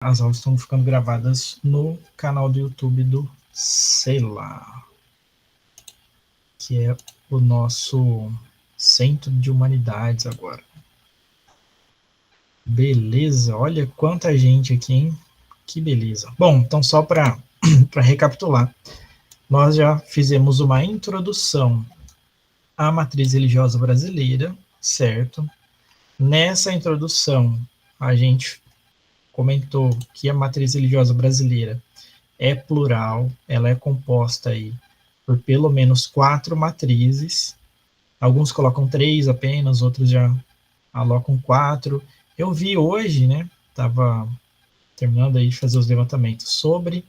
As aulas estão ficando gravadas no canal do YouTube do CELA, que é o nosso Centro de Humanidades agora. Beleza, olha quanta gente aqui, hein? Que beleza. Bom, então só para recapitular, nós já fizemos uma introdução à matriz religiosa brasileira, certo? Nessa introdução, a gente comentou que a matriz religiosa brasileira é plural, ela é composta aí por pelo menos 4 matrizes. Alguns colocam 3 apenas, outros já alocam 4. Eu vi hoje, né, estava terminando aí de fazer os levantamentos sobre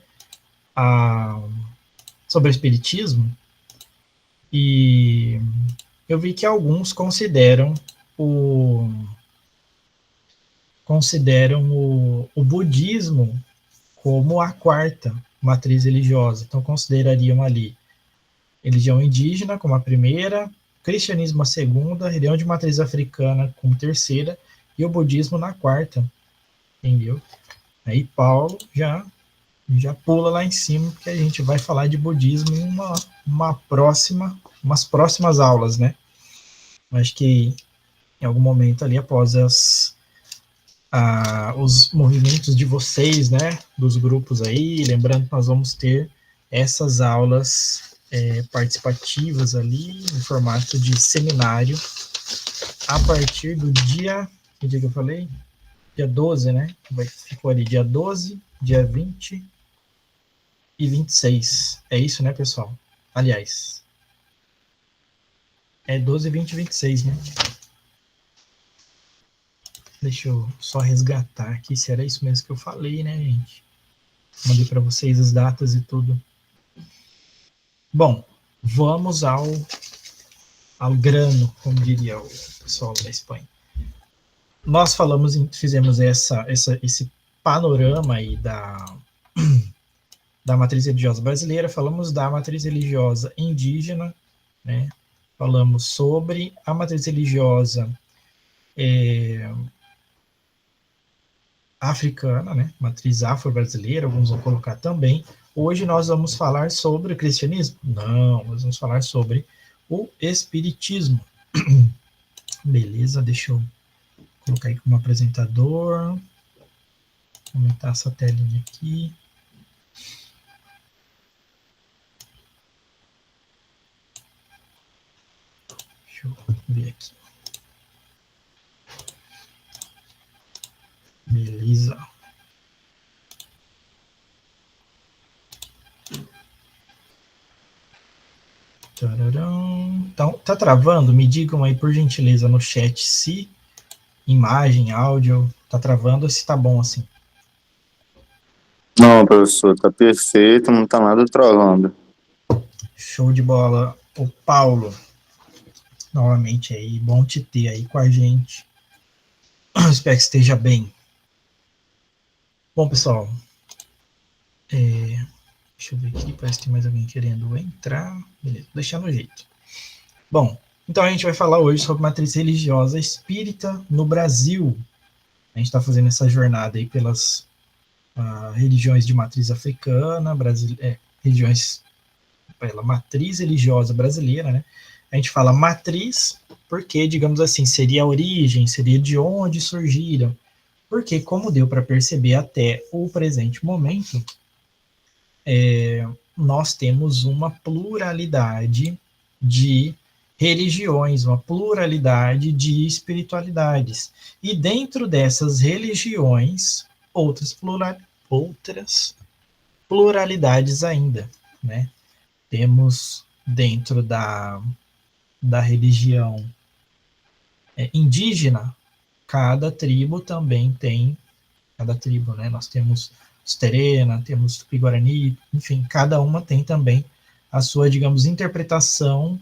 o espiritismo, e eu vi que alguns consideram o budismo como a quarta matriz religiosa. Então, considerariam ali religião indígena como a primeira, cristianismo a segunda, religião de matriz africana como terceira e o budismo na quarta, entendeu? Aí Paulo já pula lá em cima, porque a gente vai falar de budismo em umas próximas aulas, né? Acho que em algum momento ali após os movimentos de vocês, né, dos grupos aí, lembrando que nós vamos ter essas aulas participativas ali, em formato de seminário, a partir do dia, que dia que eu falei? Dia 12, né? Ficou ali dia 12, dia 20 e 26. É isso, né, pessoal? Aliás, é 12, 20 e 26, né? Deixa eu só resgatar aqui se era isso mesmo que eu falei, né, gente? Mandei para vocês as datas e tudo. Bom, vamos ao grano, como diria o pessoal da Espanha. Nós fizemos esse panorama aí da matriz religiosa brasileira, falamos da matriz religiosa indígena, né? Falamos sobre a matriz religiosa africana, né? Matriz afro-brasileira, alguns vão colocar também. Hoje nós vamos falar sobre o cristianismo? Não, nós vamos falar sobre o espiritismo. Beleza, deixa eu colocar aí como apresentador. Vou aumentar essa telinha aqui. Deixa eu ver aqui. Beleza. Então, tá travando? Me digam aí, por gentileza, no chat se imagem, áudio, tá travando ou se tá bom assim. Não, professor, tá perfeito, não tá nada travando. Show de bola. O Paulo, novamente aí, bom te ter aí com a gente. Espero que esteja bem. Bom, pessoal, deixa eu ver aqui, parece que tem mais alguém querendo entrar. Beleza, vou deixar no jeito. Bom, então a gente vai falar hoje sobre matriz religiosa espírita no Brasil. A gente está fazendo essa jornada aí pelas religiões de matriz africana, religiões pela matriz religiosa brasileira, né? A gente fala matriz porque, digamos assim, seria a origem, seria de onde surgiram. Porque, como deu para perceber até o presente momento, nós temos uma pluralidade de religiões, uma pluralidade de espiritualidades. E dentro dessas religiões, outras pluralidades ainda, né? Temos dentro da religião indígena, cada tribo também tem, né? Nós temos os Terena, temos o Tupi-Guarani, enfim, cada uma tem também a sua, digamos, interpretação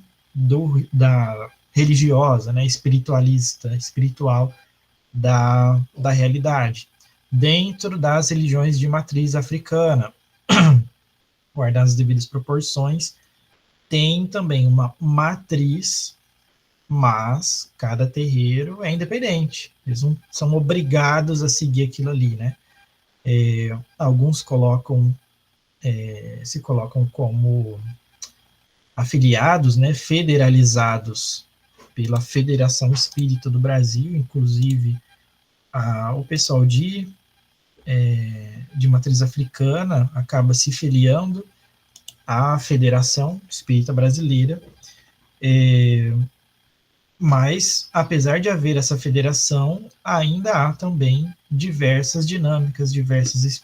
da religiosa, né? Espiritualista, espiritual da realidade. Dentro das religiões de matriz africana, guardadas as devidas proporções, tem também uma matriz, mas cada terreiro é independente. Eles não são obrigados a seguir aquilo ali, né? Alguns se colocam como afiliados, né, federalizados pela Federação Espírita do Brasil, inclusive o pessoal de matriz africana acaba se filiando à Federação Espírita Brasileira, mas, apesar de haver essa federação, ainda há também diversas dinâmicas, diversas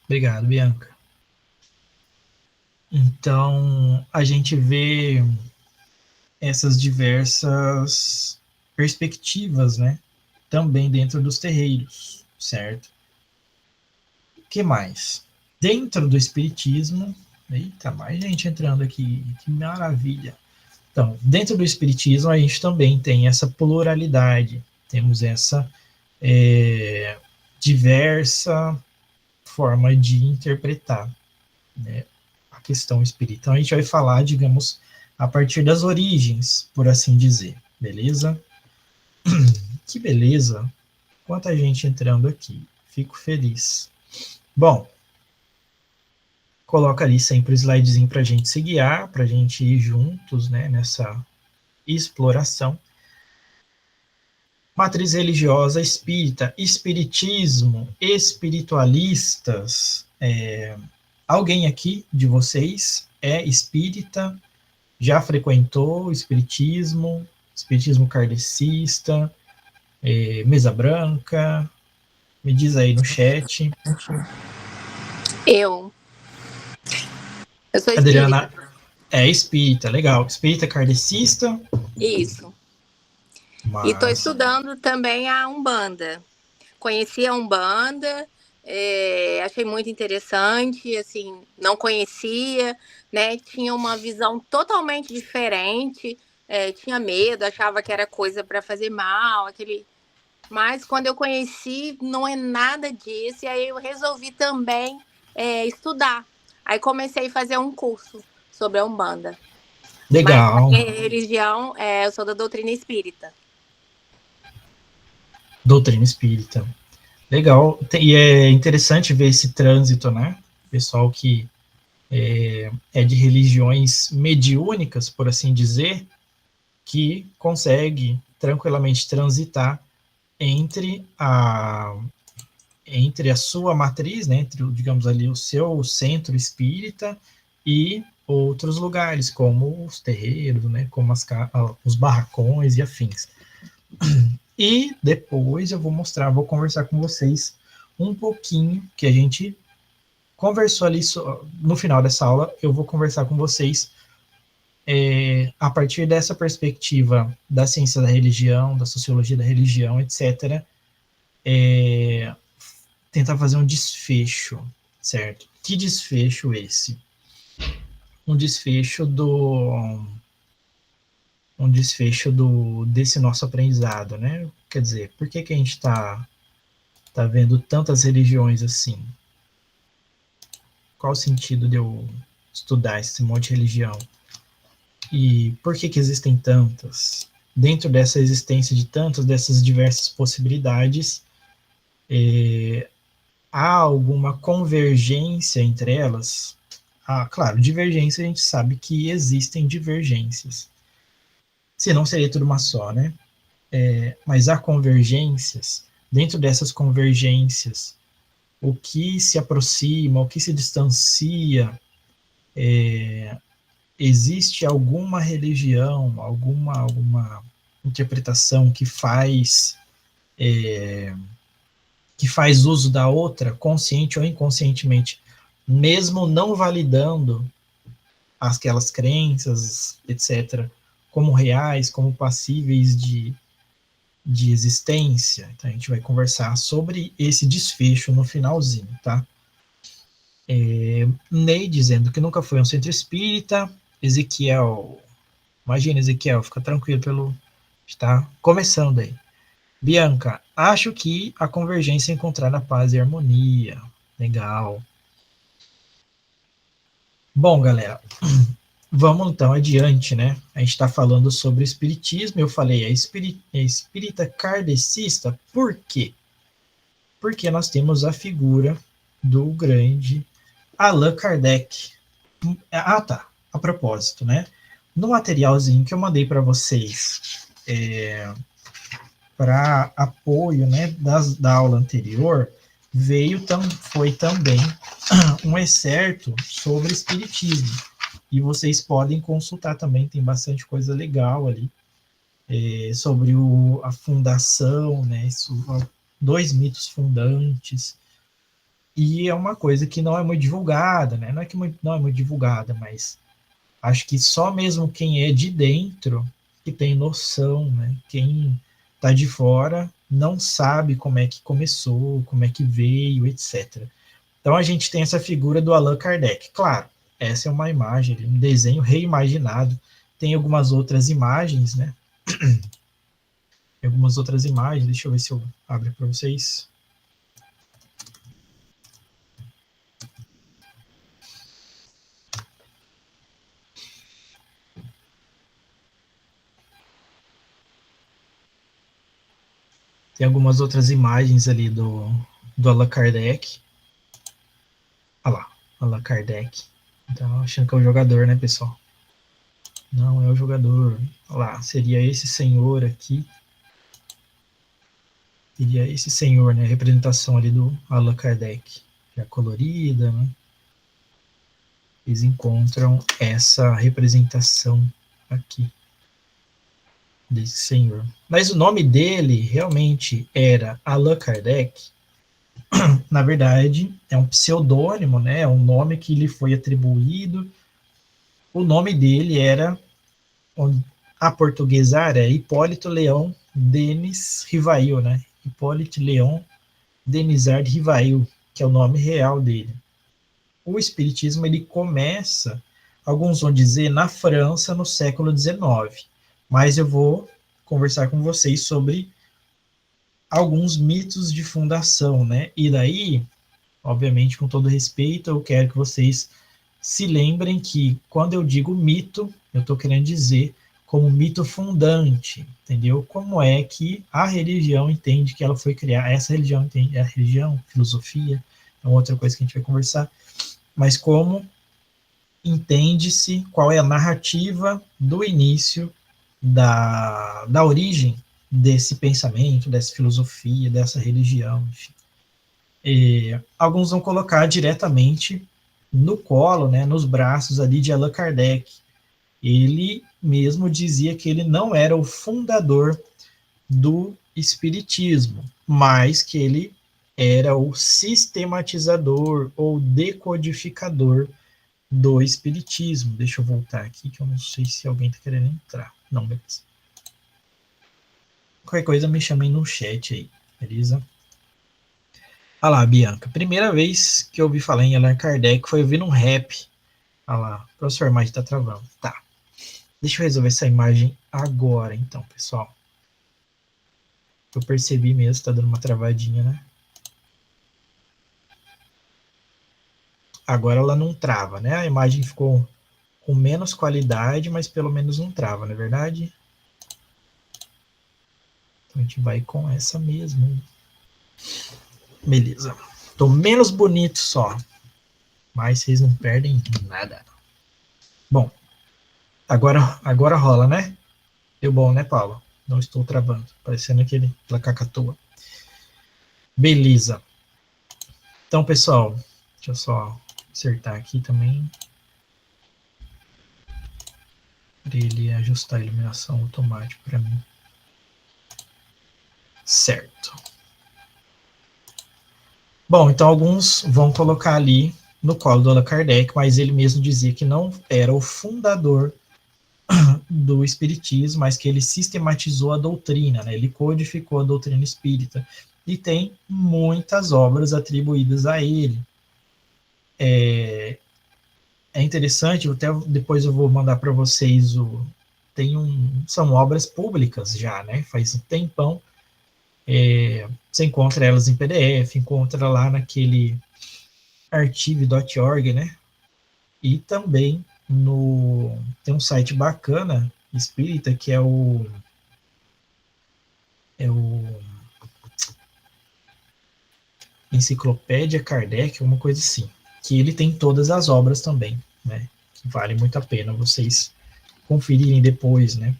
Obrigado, Bianca. Então, a gente vê essas diversas perspectivas, né? Também dentro dos terreiros, certo? O que mais? Dentro do espiritismo, eita, mais gente entrando aqui, que maravilha. Então, dentro do espiritismo, a gente também tem essa pluralidade, temos essa diversa forma de interpretar, né, a questão espírita. Então, a gente vai falar, digamos, a partir das origens, por assim dizer, beleza? Que beleza! Quanta gente entrando aqui, fico feliz. Bom, coloca ali sempre o slidezinho para a gente se guiar, para a gente ir juntos, né, nessa exploração. Matriz religiosa espírita, espiritismo, espiritualistas. Alguém aqui de vocês é espírita? Já frequentou o espiritismo kardecista, mesa branca? Me diz aí no chat. Eu sou Adriana espírita. é espírita, legal. Espírita kardecista? Isso. Mas... E estou estudando também a Umbanda. Conheci a Umbanda, achei muito interessante, assim, não conhecia, né? Tinha uma visão totalmente diferente, tinha medo, achava que era coisa para fazer mal, mas quando eu conheci, não é nada disso, e aí eu resolvi também estudar. Aí comecei a fazer um curso sobre a Umbanda. legal. Mas a minha religião, eu sou da doutrina espírita. Doutrina espírita. Legal. E é interessante ver esse trânsito, né? Pessoal que é de religiões mediúnicas, por assim dizer, que consegue tranquilamente transitar entre a sua matriz, né, entre, digamos ali, o seu centro espírita e outros lugares, como os terreiros, né, como os barracões e afins. E depois eu vou conversar com vocês um pouquinho, que a gente conversou ali, no final dessa aula, eu vou conversar com vocês a partir dessa perspectiva da ciência da religião, da sociologia da religião, etc., tentar fazer um desfecho, certo? Que desfecho esse? Um desfecho desse nosso aprendizado, né? Quer dizer, por que a gente está vendo tantas religiões assim? Qual o sentido de eu estudar esse monte de religião? E por que existem tantas? Dentro dessa existência de tantas dessas diversas possibilidades, há alguma convergência entre elas? Claro, divergência a gente sabe que existem divergências. Senão seria tudo uma só, né? Mas há convergências. Dentro dessas convergências, o que se aproxima, o que se distancia, existe alguma religião, alguma interpretação que faz uso da outra, consciente ou inconscientemente, mesmo não validando aquelas crenças, etc., como reais, como passíveis de existência. Então, a gente vai conversar sobre esse desfecho no finalzinho, tá? Ney dizendo que nunca foi um centro espírita. Ezequiel, imagina, Ezequiel, fica tranquilo está começando aí. Bianca, acho que a convergência é encontrar a paz e a harmonia. Legal. Bom, galera, vamos então adiante, né? A gente está falando sobre o espiritismo. Eu falei, é espírita kardecista. Por quê? Porque nós temos a figura do grande Allan Kardec. Ah, tá. A propósito, né? No materialzinho que eu mandei para vocês, para apoio, né, da aula anterior, foi também um excerto sobre espiritismo. E vocês podem consultar também, tem bastante coisa legal ali, sobre a fundação, né, 2 mitos fundantes. E é uma coisa que não é muito divulgada, né? Não é que não é muito divulgada, mas acho que só mesmo quem é de dentro que tem noção, né? Quem está de fora não sabe como é que começou, como é que veio, etc. Então a gente tem essa figura do Allan Kardec. Claro, essa é uma imagem, um desenho reimaginado. Tem algumas outras imagens, né? Algumas outras imagens, deixa eu ver se eu abro para vocês. Tem algumas outras imagens ali do Allan Kardec. Olha lá, Allan Kardec. Então, achando que é o jogador, né, pessoal? Não é o jogador. Olha lá, seria esse senhor aqui. Seria esse senhor, né? A representação ali do Allan Kardec. Já colorida, né? Eles encontram essa representação aqui desse senhor. Mas o nome dele realmente era Allan Kardec. Na verdade, é um pseudônimo, né? É um nome que lhe foi atribuído. O nome dele era, a portuguesar, é Hipólito Leão Denis Rivail, né? Hipólito Leão Denizar Rivail, que é o nome real dele. O espiritismo, ele começa, alguns vão dizer, na França, no século XIX. Mas eu vou conversar com vocês sobre alguns mitos de fundação, né? E daí, obviamente, com todo respeito, eu quero que vocês se lembrem que quando eu digo mito, eu estou querendo dizer como mito fundante, entendeu? Como é que a religião entende que ela foi criada, essa religião entende, a religião, filosofia, é uma outra coisa que a gente vai conversar, mas como entende-se qual é a narrativa do início da origem desse pensamento, dessa filosofia, dessa religião, enfim. Alguns vão colocar diretamente no colo, né, nos braços ali de Allan Kardec. Ele mesmo dizia que ele não era o fundador do espiritismo, mas que ele era o sistematizador ou decodificador do espiritismo. Deixa eu voltar aqui, que eu não sei se alguém está querendo entrar. Não, beleza. Qualquer coisa me chamem no chat aí, beleza? Olha lá, Bianca. Primeira vez que eu ouvi falar em Allan Kardec foi ouvindo um rap. Olha lá, o professor, a imagem está travando. Tá. Deixa eu resolver essa imagem agora, então, pessoal. Eu percebi mesmo, está dando uma travadinha, né? Agora ela não trava, né? A imagem ficou com menos qualidade, mas pelo menos não trava, não é verdade? Então a gente vai com essa mesmo. Beleza. Tô menos bonito só. Mas vocês não perdem nada. Bom, agora rola, né? Deu bom, né, Paulo? Não estou travando. Parecendo aquela cacatua. Beleza. Então, pessoal, deixa eu só acertar aqui também. Para ele ajustar a iluminação automática para mim. Certo. Bom, então alguns vão colocar ali no colo do Allan Kardec, mas ele mesmo dizia que não era o fundador do espiritismo, mas que ele sistematizou a doutrina, né? Ele codificou a doutrina espírita. E tem muitas obras atribuídas a ele. É interessante, até depois eu vou mandar para vocês são obras públicas já, né? Faz um tempão. Você encontra elas em PDF, encontra lá naquele archive.org, né? E também tem um site bacana, espírita, que é o Enciclopédia Kardec, uma coisa assim, que ele tem todas as obras também, né? Que vale muito a pena vocês conferirem depois, né?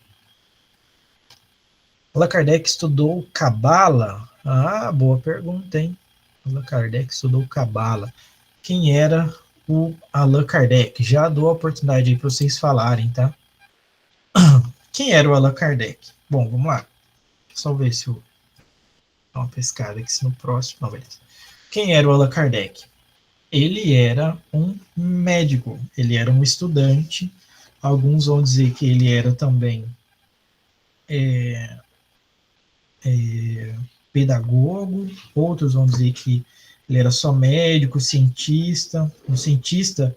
Allan Kardec estudou Cabala? Ah, boa pergunta, hein? Allan Kardec estudou Cabala. Quem era o Allan Kardec? Já dou a oportunidade aí para vocês falarem, tá? Quem era o Allan Kardec? Bom, vamos lá. Deixa eu só ver se eu dá uma pescada aqui se no próximo. Não, beleza. Quem era o Allan Kardec? Ele era um médico, ele era um estudante. Alguns vão dizer que ele era também pedagogo, outros vão dizer que ele era só médico, cientista, um cientista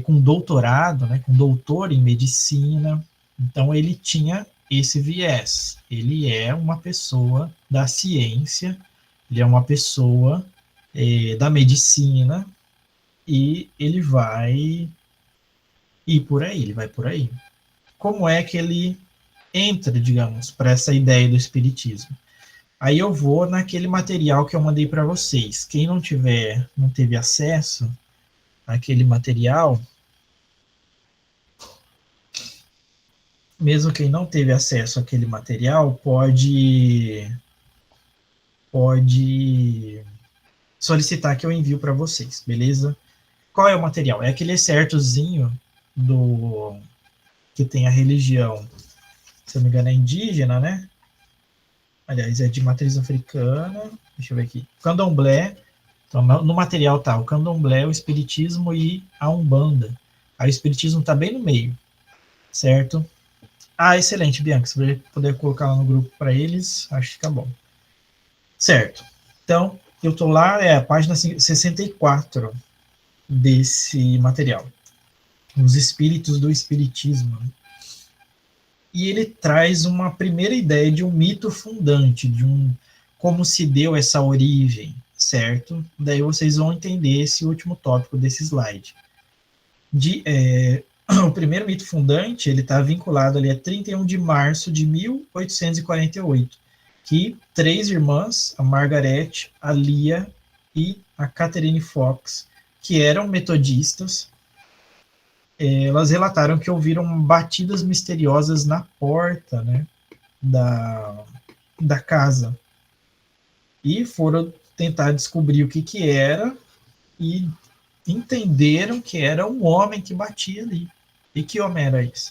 com doutorado, né, com doutor em medicina. Então ele tinha esse viés. Ele é uma pessoa da ciência, ele é uma pessoa da medicina, e ele vai ir por aí, ele vai por aí. Como é que ele entra, digamos, para essa ideia do espiritismo? Aí eu vou naquele material que eu mandei para vocês. Quem não teve acesso àquele material, mesmo quem não teve acesso àquele material, pode solicitar que eu envio para vocês, beleza? Qual é o material? É aquele excertozinho que tem a religião, se eu não me engano, é indígena, né? Aliás, é de matriz africana. Deixa eu ver aqui. Candomblé. Então, no material tá o Candomblé, o Espiritismo e a Umbanda. Aí o Espiritismo tá bem no meio, certo? Ah, excelente, Bianca. Se você puder colocar lá no grupo para eles, acho que fica bom. Certo. Então, eu tô lá, é a página 64 desse material. Os espíritos do Espiritismo. E ele traz uma primeira ideia de um mito fundante, como se deu essa origem, certo? Daí vocês vão entender esse último tópico desse slide. O primeiro mito fundante, ele está vinculado ali a 31 de março de 1848, que 3 irmãs, a Margaret, a Lia e a Catherine Fox, que eram metodistas, elas relataram que ouviram batidas misteriosas na porta, né, da casa. E foram tentar descobrir o que era e entenderam que era um homem que batia ali. E que homem era esse?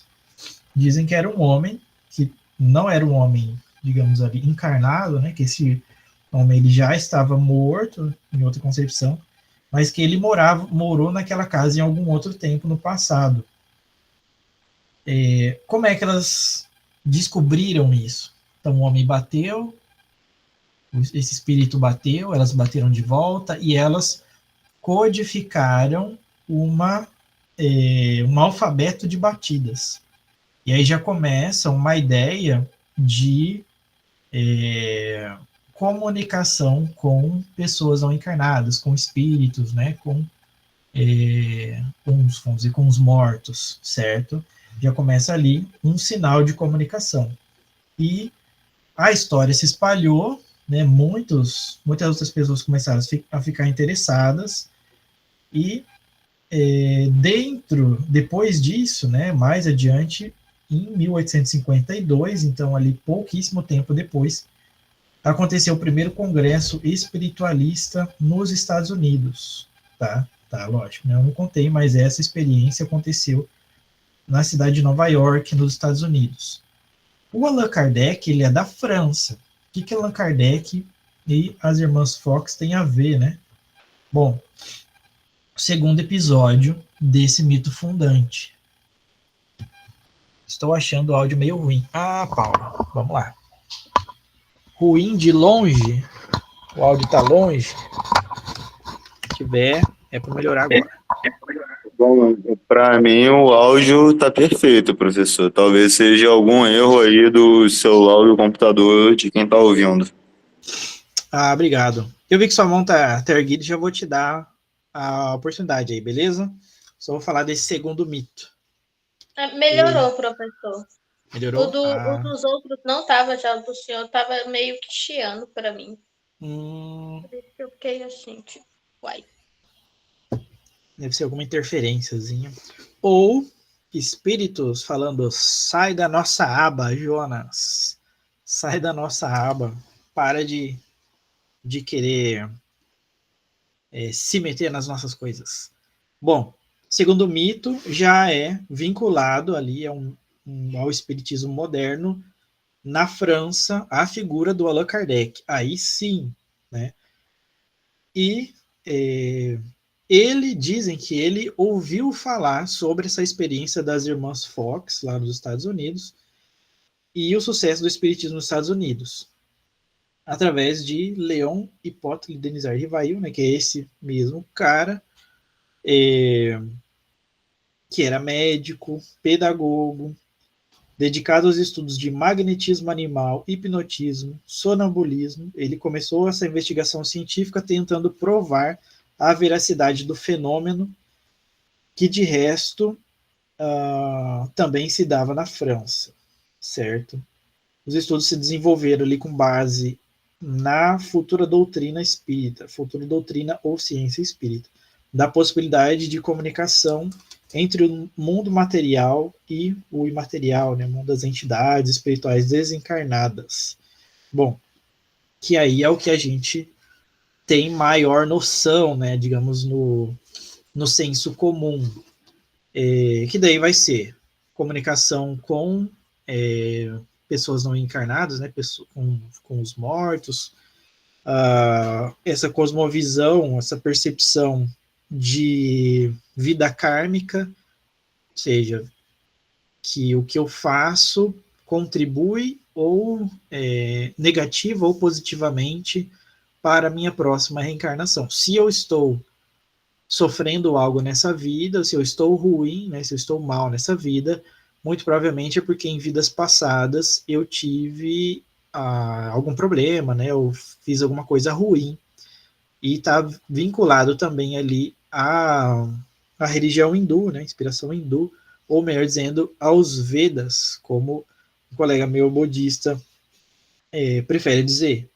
Dizem que era um homem que não era um homem, digamos ali, encarnado, né, que esse homem ele já estava morto, em outra concepção, mas que ele morou naquela casa em algum outro tempo no passado. Como é que elas descobriram isso? Então o homem bateu, esse espírito bateu, elas bateram de volta e elas codificaram um alfabeto de batidas. E aí já começa uma ideia de comunicação com pessoas não encarnadas, com espíritos, né, com os mortos, certo? Já começa ali um sinal de comunicação. E a história se espalhou, né, muitas outras pessoas começaram a ficar interessadas, e depois disso, né, mais adiante, em 1852, então ali pouquíssimo tempo depois, aconteceu o primeiro congresso espiritualista nos Estados Unidos, tá, lógico, né? Eu não contei, mas essa experiência aconteceu na cidade de Nova York, nos Estados Unidos. O Allan Kardec, ele é da França. O que Allan Kardec e as irmãs Fox têm a ver, né? Bom, segundo episódio desse mito fundante. Estou achando o áudio meio ruim. Ah, Paulo, vamos lá. Ruim de longe? O áudio está longe? Se tiver, é para melhorar agora. Bom, para mim o áudio tá perfeito, professor. Talvez seja algum erro aí do celular ou do computador de quem tá ouvindo. Ah, obrigado. Eu vi que sua mão tá erguida, já vou te dar a oportunidade aí, beleza? Só vou falar desse segundo mito. Melhorou, professor. Melhorou? O dos outros não tava, já o do senhor tava meio que chiando pra mim. Por isso que eu fiquei assim, tipo, uai. Deve ser alguma interferênciazinha. Ou espíritos falando, sai da nossa aba, Jonas. Sai da nossa aba. Para de querer se meter nas nossas coisas. Bom, segundo o mito, já é vinculado ali ao espiritismo moderno, na França, a figura do Allan Kardec. Aí sim, né? E dizem que ele ouviu falar sobre essa experiência das irmãs Fox, lá nos Estados Unidos, e o sucesso do espiritismo nos Estados Unidos, através de Leon Hippolyte Denisard Rivail, né, que é esse mesmo cara, que era médico, pedagogo, dedicado aos estudos de magnetismo animal, hipnotismo, sonambulismo. Ele começou essa investigação científica tentando provar a veracidade do fenômeno, que de resto também se dava na França, certo? Os estudos se desenvolveram ali com base na futura doutrina espírita, futura doutrina ou ciência espírita, da possibilidade de comunicação entre o mundo material e o imaterial, né, o mundo das entidades espirituais desencarnadas. Bom, que aí é o que a gente tem maior noção, né, digamos, no senso comum, que daí vai ser comunicação com pessoas não encarnadas, né, com os mortos, essa cosmovisão, essa percepção de vida kármica, ou seja, que o que eu faço contribui ou negativa ou positivamente para a minha próxima reencarnação. Se eu estou sofrendo algo nessa vida, se eu estou ruim, né, se eu estou mal nessa vida, muito provavelmente é porque em vidas passadas eu tive algum problema, né, eu fiz alguma coisa ruim, e está vinculado também ali à religião hindu, né, inspiração hindu, ou melhor dizendo, aos Vedas, como um colega meu budista prefere dizer.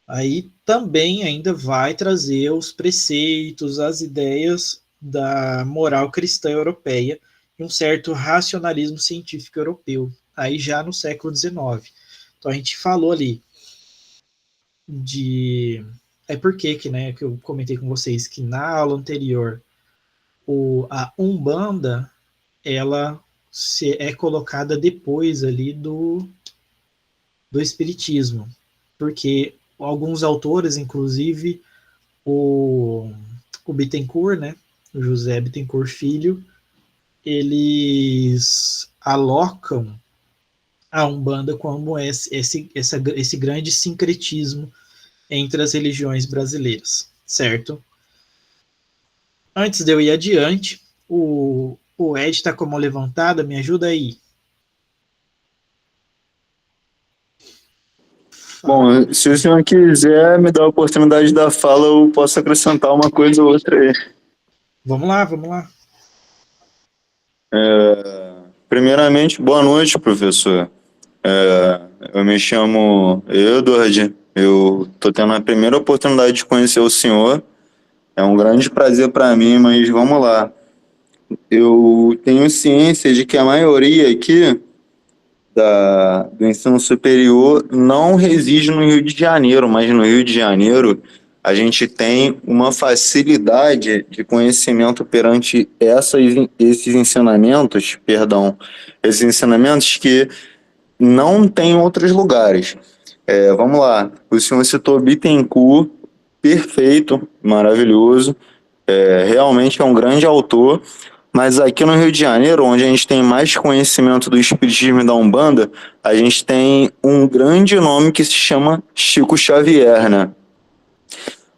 Aí também ainda vai trazer os preceitos, as ideias da moral cristã europeia e um certo racionalismo científico europeu, aí já no século XIX. Então a gente falou ali de... por que, né, que eu comentei com vocês que na aula anterior a Umbanda, ela é colocada depois ali do Espiritismo, porque alguns autores, inclusive o Bittencourt, né, o José Bittencourt Filho, eles alocam a Umbanda como esse grande sincretismo entre as religiões brasileiras, certo? Antes de eu ir adiante, o Ed está com a mão levantada, me ajuda aí. Bom, se o senhor quiser me dar a oportunidade da fala, eu posso acrescentar uma coisa ou outra aí. Vamos lá, vamos lá. Primeiramente, boa noite, professor. Eu me chamo Edward, eu estou tendo a primeira oportunidade de conhecer o senhor. É um grande prazer para mim, mas vamos lá. Eu tenho ciência de que a maioria aqui do ensino superior não reside no Rio de Janeiro, mas no Rio de Janeiro a gente tem uma facilidade de conhecimento perante esses ensinamentos que não tem em outros lugares. Vamos lá, o senhor citou Bittencourt, perfeito, maravilhoso, realmente é um grande autor, mas aqui no Rio de Janeiro, onde a gente tem mais conhecimento do espiritismo e da Umbanda, a gente tem um grande nome que se chama Chico Xavier, né?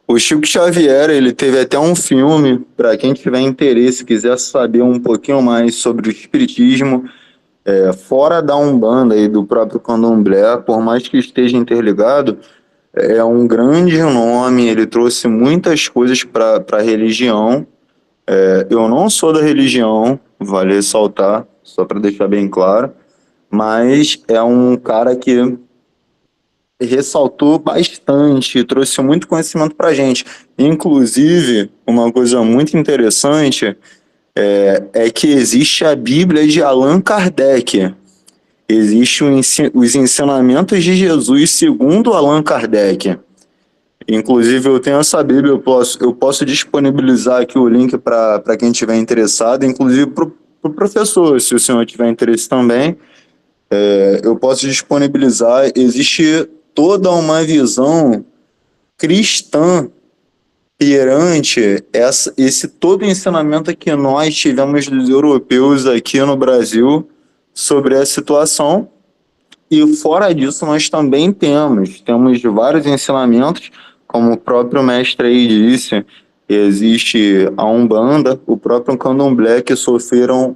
O Chico Xavier, ele teve até um filme, para quem tiver interesse, quiser saber um pouquinho mais sobre o espiritismo, fora da Umbanda e do próprio Candomblé, por mais que esteja interligado, é um grande nome, ele trouxe muitas coisas para a religião. Eu não sou da religião, vale ressaltar, só para deixar bem claro, mas é um cara que ressaltou bastante, trouxe muito conhecimento para a gente. Inclusive, uma coisa muito interessante é que existe a Bíblia de Allan Kardec. Existem os ensinamentos de Jesus segundo Allan Kardec. Inclusive, eu tenho essa Bíblia, eu posso disponibilizar aqui o link para quem estiver interessado, inclusive para o professor, se o senhor tiver interesse também, eu posso disponibilizar. Existe toda uma visão cristã perante esse todo ensinamento que nós tivemos dos europeus aqui no Brasil sobre a situação. E fora disso, nós também temos vários ensinamentos, como o próprio mestre aí disse, existe a Umbanda, o próprio Candomblé, que sofreram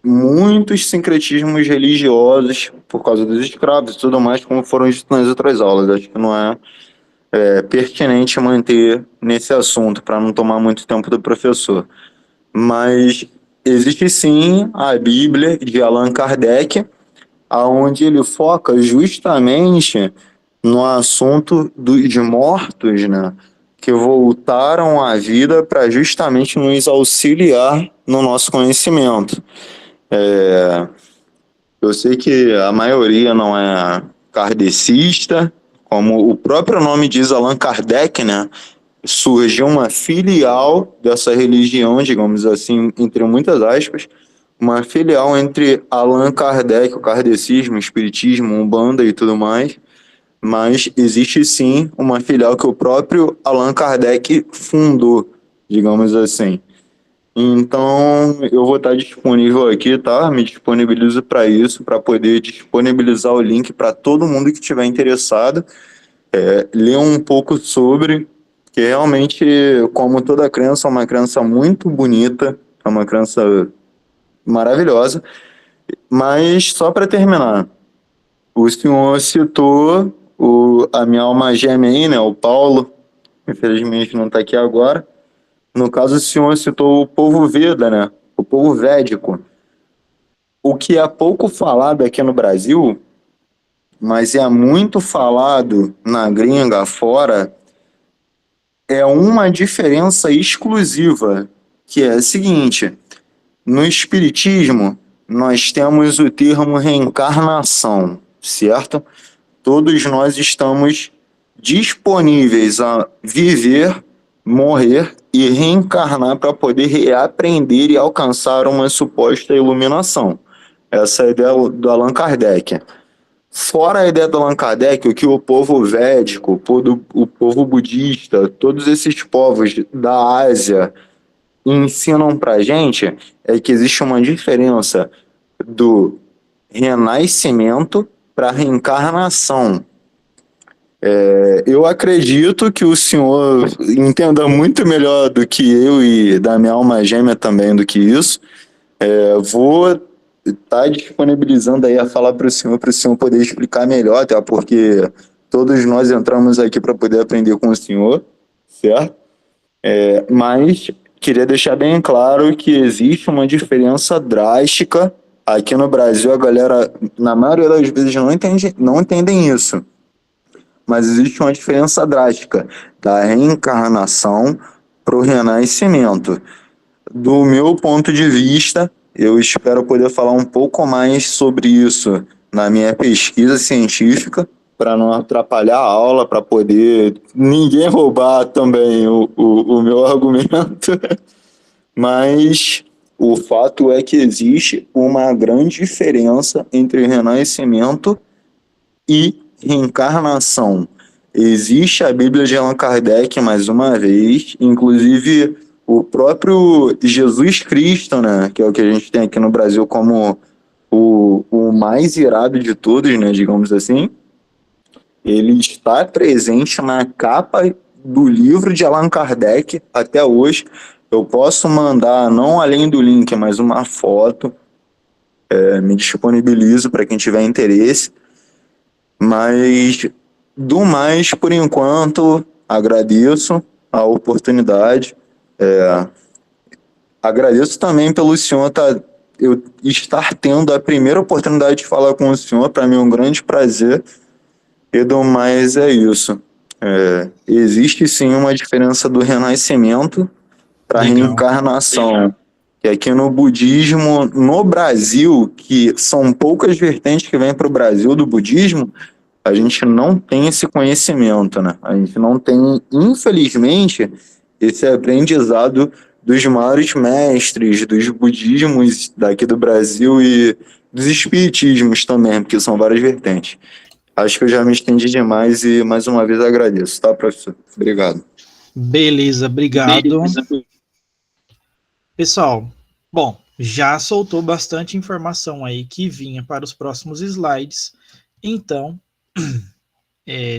muitos sincretismos religiosos por causa dos escravos e tudo mais, como foram dito nas outras aulas. Acho que não é pertinente manter nesse assunto, para não tomar muito tempo do professor. Mas existe sim a Bíblia de Allan Kardec, aonde ele foca justamente no assunto dos mortos, né, que voltaram à vida para justamente nos auxiliar no nosso conhecimento. Eu sei que a maioria não é kardecista, como o próprio nome diz, Allan Kardec, né, surgiu uma filial dessa religião, digamos assim, entre muitas aspas, uma filial entre Allan Kardec, o kardecismo, o espiritismo, Umbanda e tudo mais, mas existe sim uma filial que o próprio Allan Kardec fundou, digamos assim. Então, eu vou estar disponível aqui, tá? Me disponibilizo para isso, para poder disponibilizar o link para todo mundo que estiver interessado, ler um pouco sobre, que realmente, como toda crença, é uma crença muito bonita, é uma crença maravilhosa. Mas só para terminar, o senhor citou a minha alma gêmea aí, né, o Paulo, infelizmente não está aqui agora. No caso, o senhor citou o povo Veda, né, o povo védico. O que é pouco falado aqui no Brasil, mas é muito falado na gringa fora, é uma diferença exclusiva, que é a seguinte: no espiritismo, nós temos o termo reencarnação, certo? Todos nós estamos disponíveis a viver, morrer e reencarnar para poder reaprender e alcançar uma suposta iluminação. Essa é a ideia do Allan Kardec. Fora a ideia do Allan Kardec, o que o povo védico, o povo budista, todos esses povos da Ásia ensinam para a gente é que existe uma diferença do renascimento para a reencarnação. Eu acredito que o senhor entenda muito melhor do que eu e da minha alma gêmea também do que isso. Vou estar disponibilizando aí a falar para o senhor poder explicar melhor, até porque todos nós entramos aqui para poder aprender com o senhor, certo? Mas queria deixar bem claro que existe uma diferença drástica. Aqui no Brasil, a galera, na maioria das vezes, não entendem isso. Mas existe uma diferença drástica da reencarnação para o renascimento. Do meu ponto de vista, eu espero poder falar um pouco mais sobre isso na minha pesquisa científica, para não atrapalhar a aula, para poder ninguém roubar também o meu argumento. Mas o fato é que existe uma grande diferença entre renascimento e reencarnação. Existe a Bíblia de Allan Kardec, mais uma vez, inclusive o próprio Jesus Cristo, né, que é o que a gente tem aqui no Brasil como o mais irado de todos, né, digamos assim. Ele está presente na capa do livro de Allan Kardec até hoje. Eu posso mandar, não além do link, mas uma foto. Me disponibilizo para quem tiver interesse. Mas, do mais, por enquanto, agradeço a oportunidade. Agradeço também pelo senhor estar eu estar tendo a primeira oportunidade de falar com o senhor. Para mim é um grande prazer. E do mais é isso. Existe sim uma diferença do renascimento para a Legal. reencarnação. Que aqui no budismo, no Brasil, que são poucas vertentes que vêm para o Brasil do budismo, a gente não tem esse conhecimento, né? A gente não tem, infelizmente, esse aprendizado dos maiores mestres dos budismos daqui do Brasil e dos espiritismos também, porque são várias vertentes. Acho que eu já me estendi demais e mais uma vez agradeço, tá, professor? Obrigado. Beleza, obrigado. Pessoal, bom, já soltou bastante informação aí que vinha para os próximos slides, então,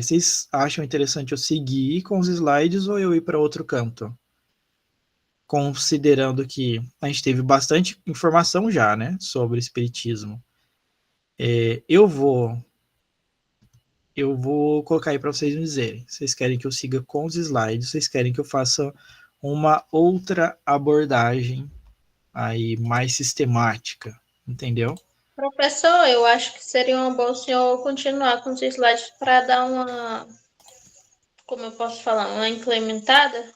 vocês acham interessante eu seguir com os slides ou eu ir para outro canto? Considerando que a gente teve bastante informação já, né, sobre espiritismo. Eu vou colocar aí para vocês me dizerem. Vocês querem que eu siga com os slides? Vocês querem que eu faça uma outra abordagem aí mais sistemática? Entendeu? Professor, eu acho que seria uma boa o senhor continuar com os slides para dar uma, como eu posso falar, uma implementada.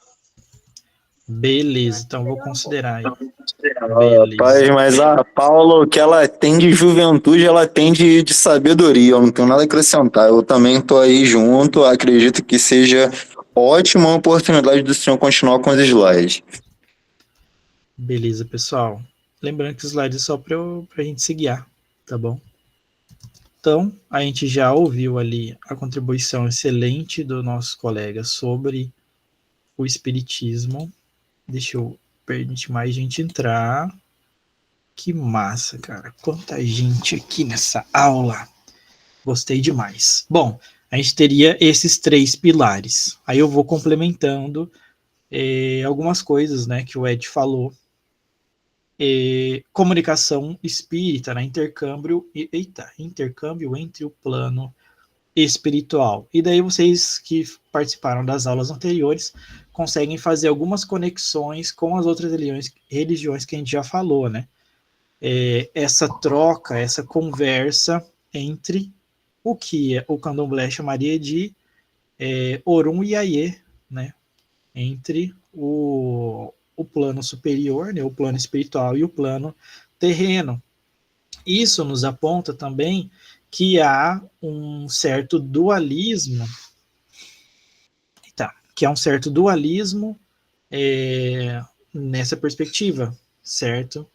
Beleza, então vou considerar aí. Rapaz, mas a Paula, o que ela tem de juventude, ela tem de sabedoria. Eu não tenho nada a acrescentar. Eu também estou aí junto. Acredito que seja ótima oportunidade do senhor continuar com os slides. Beleza, pessoal. Lembrando que os slides é só para a gente se guiar, tá bom? Então, a gente já ouviu ali a contribuição excelente do nosso colega sobre o espiritismo. Deixa eu permitir mais gente entrar. Que massa, cara. Quanta gente aqui nessa aula. Gostei demais. Bom, a gente teria esses 3 pilares. Aí eu vou complementando algumas coisas, né, que o Ed falou. Comunicação espírita, né, intercâmbio entre o plano espiritual. E daí vocês que participaram das aulas anteriores conseguem fazer algumas conexões com as outras religiões que a gente já falou, né? Essa troca, essa conversa entre o que o candomblé chamaria de Orum e Aie, né? Entre o plano superior, né? O plano espiritual e o plano terreno. Isso nos aponta também que há um certo dualismo, nessa perspectiva, certo?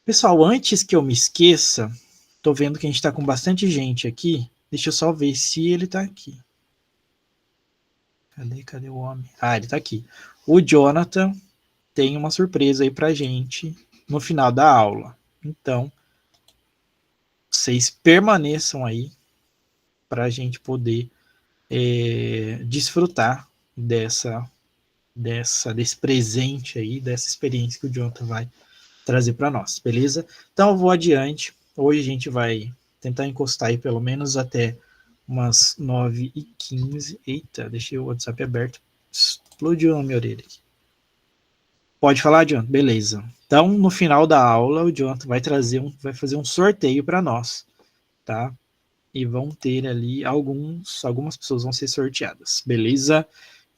Pessoal, antes que eu me esqueça, tô vendo que a gente está com bastante gente aqui, deixa eu só ver se ele está aqui. Cadê o homem? Ah, ele está aqui. O Jonathan tem uma surpresa aí pra gente no final da aula. Então, vocês permaneçam aí para a gente poder desfrutar desse presente aí, dessa experiência que o Jonathan vai trazer para nós, beleza? Então eu vou adiante. Hoje a gente vai tentar encostar aí pelo menos até umas 9h15. Eita, deixei o WhatsApp aberto. Explodiu na minha orelha aqui. Pode falar, Jonathan? Beleza. Então, no final da aula, o Jonathan vai fazer um sorteio para nós, tá? E vão ter ali algumas pessoas vão ser sorteadas, beleza?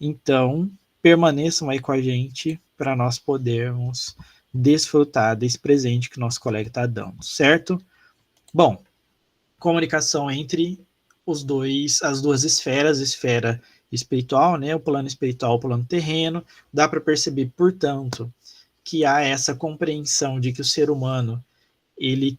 Então, permaneçam aí com a gente para nós podermos desfrutar desse presente que o nosso colega está dando, certo? Bom, comunicação entre as duas esferas, esfera espiritual, né, o plano espiritual, o plano terreno, dá para perceber, portanto, que há essa compreensão de que o ser humano, ele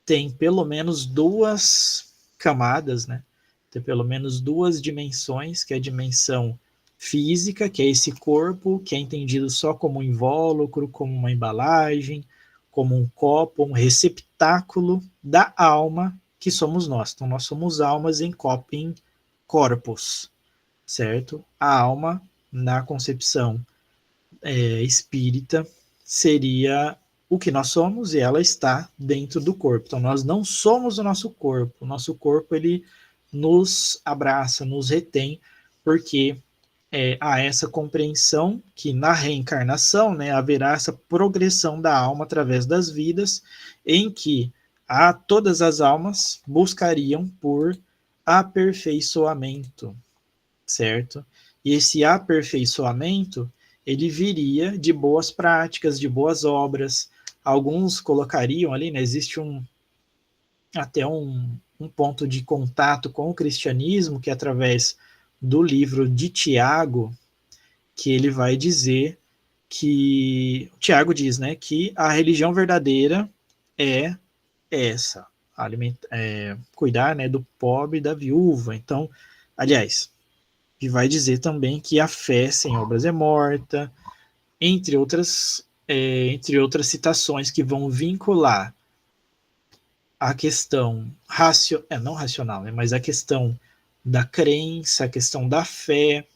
tem pelo menos 2 camadas, né, tem pelo menos 2 dimensões, que é a dimensão física, que é esse corpo, que é entendido só como um invólucro, como uma embalagem, como um copo, um receptáculo da alma, que somos nós. Então, nós somos almas em corpos, certo? A alma, na concepção espírita, seria o que nós somos e ela está dentro do corpo. Então, nós não somos o nosso corpo. O nosso corpo, ele nos abraça, nos retém, porque há essa compreensão que na reencarnação, né, haverá essa progressão da alma através das vidas, em que todas as almas buscariam por aperfeiçoamento, certo? E esse aperfeiçoamento, ele viria de boas práticas, de boas obras. Alguns colocariam ali, né, existe até um ponto de contato com o cristianismo, que é através do livro de Tiago, que ele vai dizer que, Tiago diz, né, que a religião verdadeira é essa, cuidar, né, do pobre e da viúva. Então, aliás, e vai dizer também que a fé sem obras é morta, entre outras citações que vão vincular a questão não racional, né, mas a questão da crença, a questão da fé,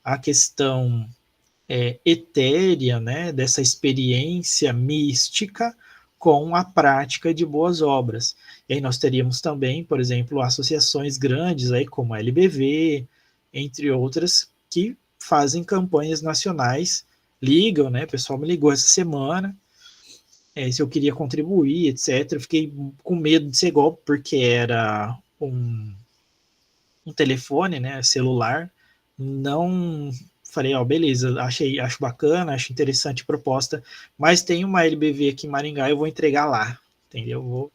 a questão etérea, né, dessa experiência mística com a prática de boas obras. E aí nós teríamos também, por exemplo, associações grandes aí como a LBV, entre outras, que fazem campanhas nacionais, ligam, né, o pessoal me ligou essa semana, se eu queria contribuir, etc. Eu fiquei com medo de ser golpe, porque era um telefone, né, celular. Não falei, beleza, acho bacana, acho interessante a proposta, mas tem uma LBV aqui em Maringá, eu vou entregar lá, entendeu?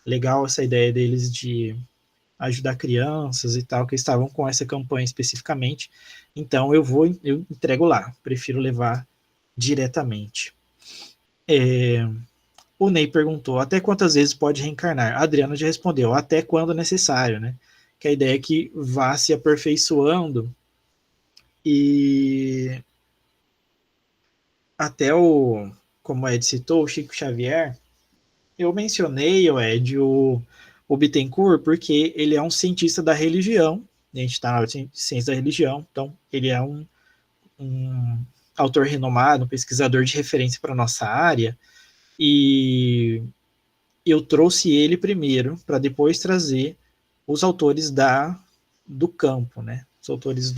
Legal essa ideia deles de ajudar crianças e tal, que estavam com essa campanha especificamente, então eu entrego lá, prefiro levar diretamente. O Ney perguntou, até quantas vezes pode reencarnar? A Adriana já respondeu, até quando necessário, né? Que a ideia é que vá se aperfeiçoando e até como o Ed citou, o Chico Xavier, eu mencionei, Ed, o Bittencourt, porque ele é um cientista da religião, a gente está na ciência da religião, então ele é um autor renomado, um pesquisador de referência para a nossa área, e eu trouxe ele primeiro, para depois trazer os autores do campo, né? Os autores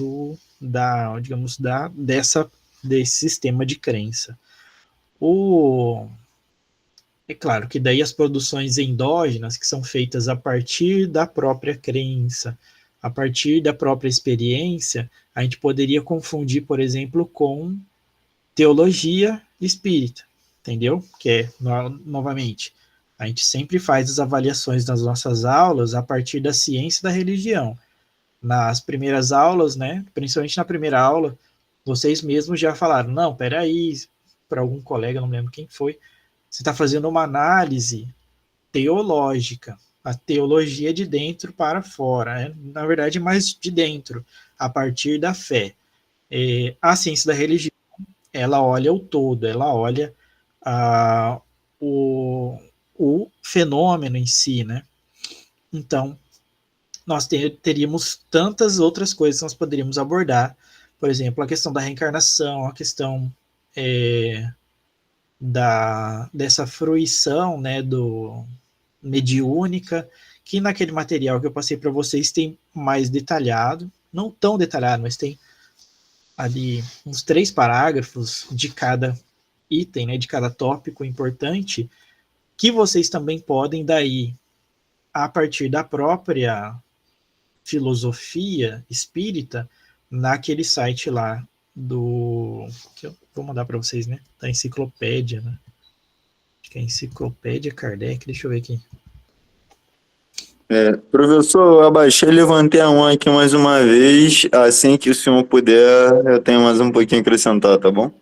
desse sistema de crença. É claro que daí as produções endógenas, que são feitas a partir da própria crença, a partir da própria experiência, a gente poderia confundir, por exemplo, com teologia espírita, entendeu? Que é, novamente, a gente sempre faz as avaliações nas nossas aulas a partir da ciência da religião. Nas primeiras aulas, né, principalmente na primeira aula, vocês mesmos já falaram, não, peraí, para algum colega, não lembro quem foi, você está fazendo uma análise teológica, a teologia de dentro para fora, né? Na verdade, mais de dentro, a partir da fé. A ciência da religião, ela olha o todo, ela olha o fenômeno em si, né? Então, nós teríamos tantas outras coisas que nós poderíamos abordar, por exemplo, a questão da reencarnação, a questão dessa fruição, né, mediúnica, que naquele material que eu passei para vocês tem mais detalhado, não tão detalhado, mas tem ali uns 3 parágrafos de cada item, né, de cada tópico importante, que vocês também podem daí, a partir da própria filosofia espírita, naquele site lá que eu vou mandar para vocês, né, da enciclopédia, né, acho que é a Enciclopédia Kardec, deixa eu ver aqui. Professor, eu abaixei e levantei a mão aqui mais uma vez, assim que o senhor puder, eu tenho mais um pouquinho a acrescentar, tá bom?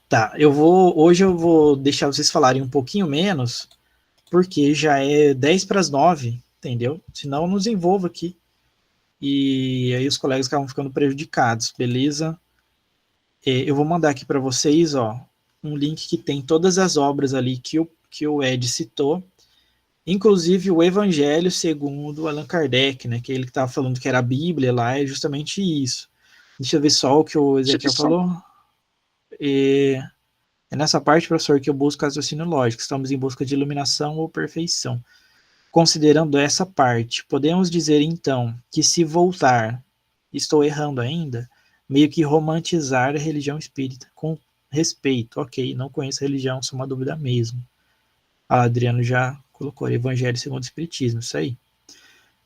Tá, hoje eu vou deixar vocês falarem um pouquinho menos, porque já é 10 para as 9, entendeu? Senão eu nos envolvo aqui. E aí os colegas acabam ficando prejudicados, beleza? Eu vou mandar aqui para vocês, um link que tem todas as obras ali que o Ed citou, inclusive o Evangelho segundo Allan Kardec, né? Que ele que estava falando que era a Bíblia lá, é justamente isso. Deixa eu ver só o que o Ezequiel falou. É nessa parte, professor, que eu busco raciocínio lógico. Estamos em busca de iluminação ou perfeição. Considerando essa parte, podemos dizer então que se voltar, estou errando ainda, meio que romantizar a religião espírita com respeito. Ok, não conheço a religião, só uma dúvida mesmo. A Adriano já colocou Evangelho segundo o Espiritismo, isso aí.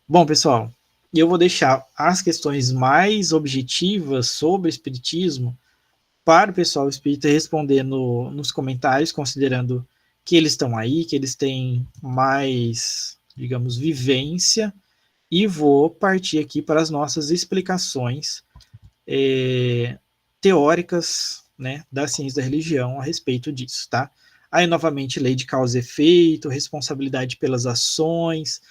Bom, pessoal, eu vou deixar as questões mais objetivas sobre o Espiritismo para o pessoal espírita responder nos comentários, considerando que eles estão aí, que eles têm mais, digamos, vivência, e vou partir aqui para as nossas explicações teóricas, né, da ciência da religião a respeito disso, tá? Aí, novamente, lei de causa e efeito, responsabilidade pelas ações,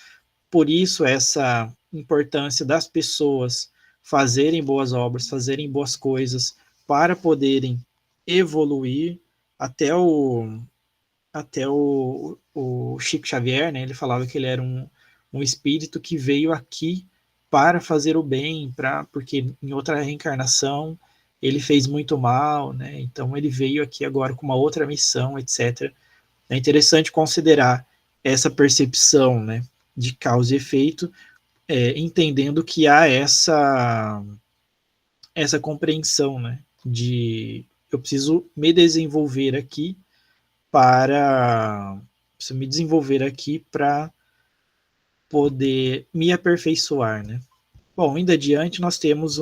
por isso essa importância das pessoas fazerem boas obras, fazerem boas coisas para poderem evoluir. Até o Chico Xavier, né, ele falava que ele era um espírito que veio aqui para fazer o bem, porque em outra reencarnação ele fez muito mal, né, então ele veio aqui agora com uma outra missão, etc. É interessante considerar essa percepção, né, de causa e efeito, entendendo que há essa compreensão, né, de eu preciso me desenvolver aqui para poder me aperfeiçoar, né? Bom, indo adiante, nós temos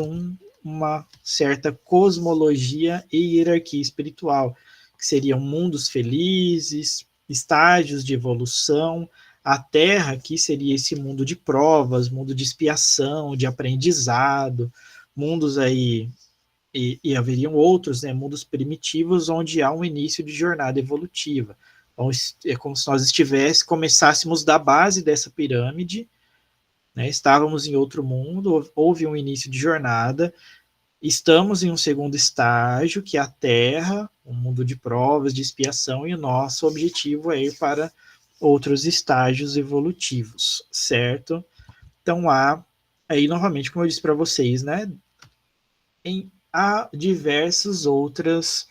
uma certa cosmologia e hierarquia espiritual, que seriam mundos felizes, estágios de evolução. A Terra aqui seria esse mundo de provas, mundo de expiação, de aprendizado, mundos aí, e haveriam outros, né, mundos primitivos, onde há um início de jornada evolutiva. Então, é como se nós começássemos da base dessa pirâmide, né, estávamos em outro mundo, houve um início de jornada, estamos em um segundo estágio, que é a Terra, um mundo de provas, de expiação, e o nosso objetivo é ir para outros estágios evolutivos, certo? Então, aí novamente, como eu disse para vocês, né, há diversas outras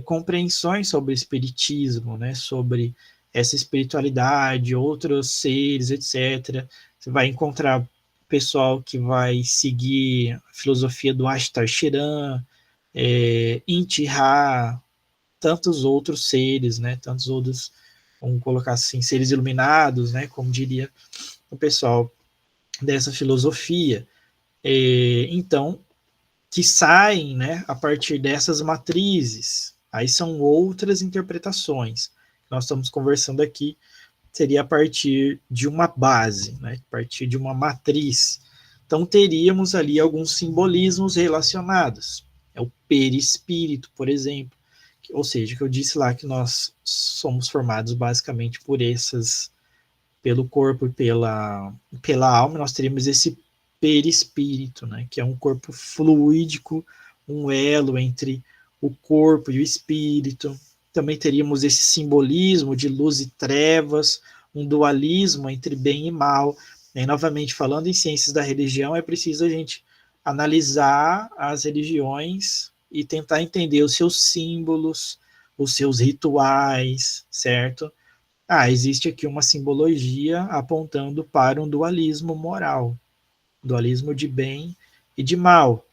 compreensões sobre o espiritismo, né, sobre essa espiritualidade, outros seres, etc. Você vai encontrar pessoal que vai seguir a filosofia do Ashtar Sheran, Inti Ha, tantos outros seres, né, tantos outros, vamos colocar assim, seres iluminados, né, como diria o pessoal dessa filosofia. Então, que saem, né, a partir dessas matrizes. Aí são outras interpretações. Nós estamos conversando aqui, seria a partir de uma base, né, a partir de uma matriz. Então, teríamos ali alguns simbolismos relacionados. É o perispírito, por exemplo. Ou seja, que eu disse lá que nós somos formados basicamente pelo corpo e pela alma, nós teríamos esse perispírito, né, que é um corpo fluídico, um elo entre o corpo e o espírito. Também teríamos esse simbolismo de luz e trevas, um dualismo entre bem e mal. E, novamente, falando em ciências da religião, é preciso a gente analisar as religiões e tentar entender os seus símbolos, os seus rituais, certo? Existe aqui uma simbologia apontando para um dualismo moral, dualismo de bem e de mal.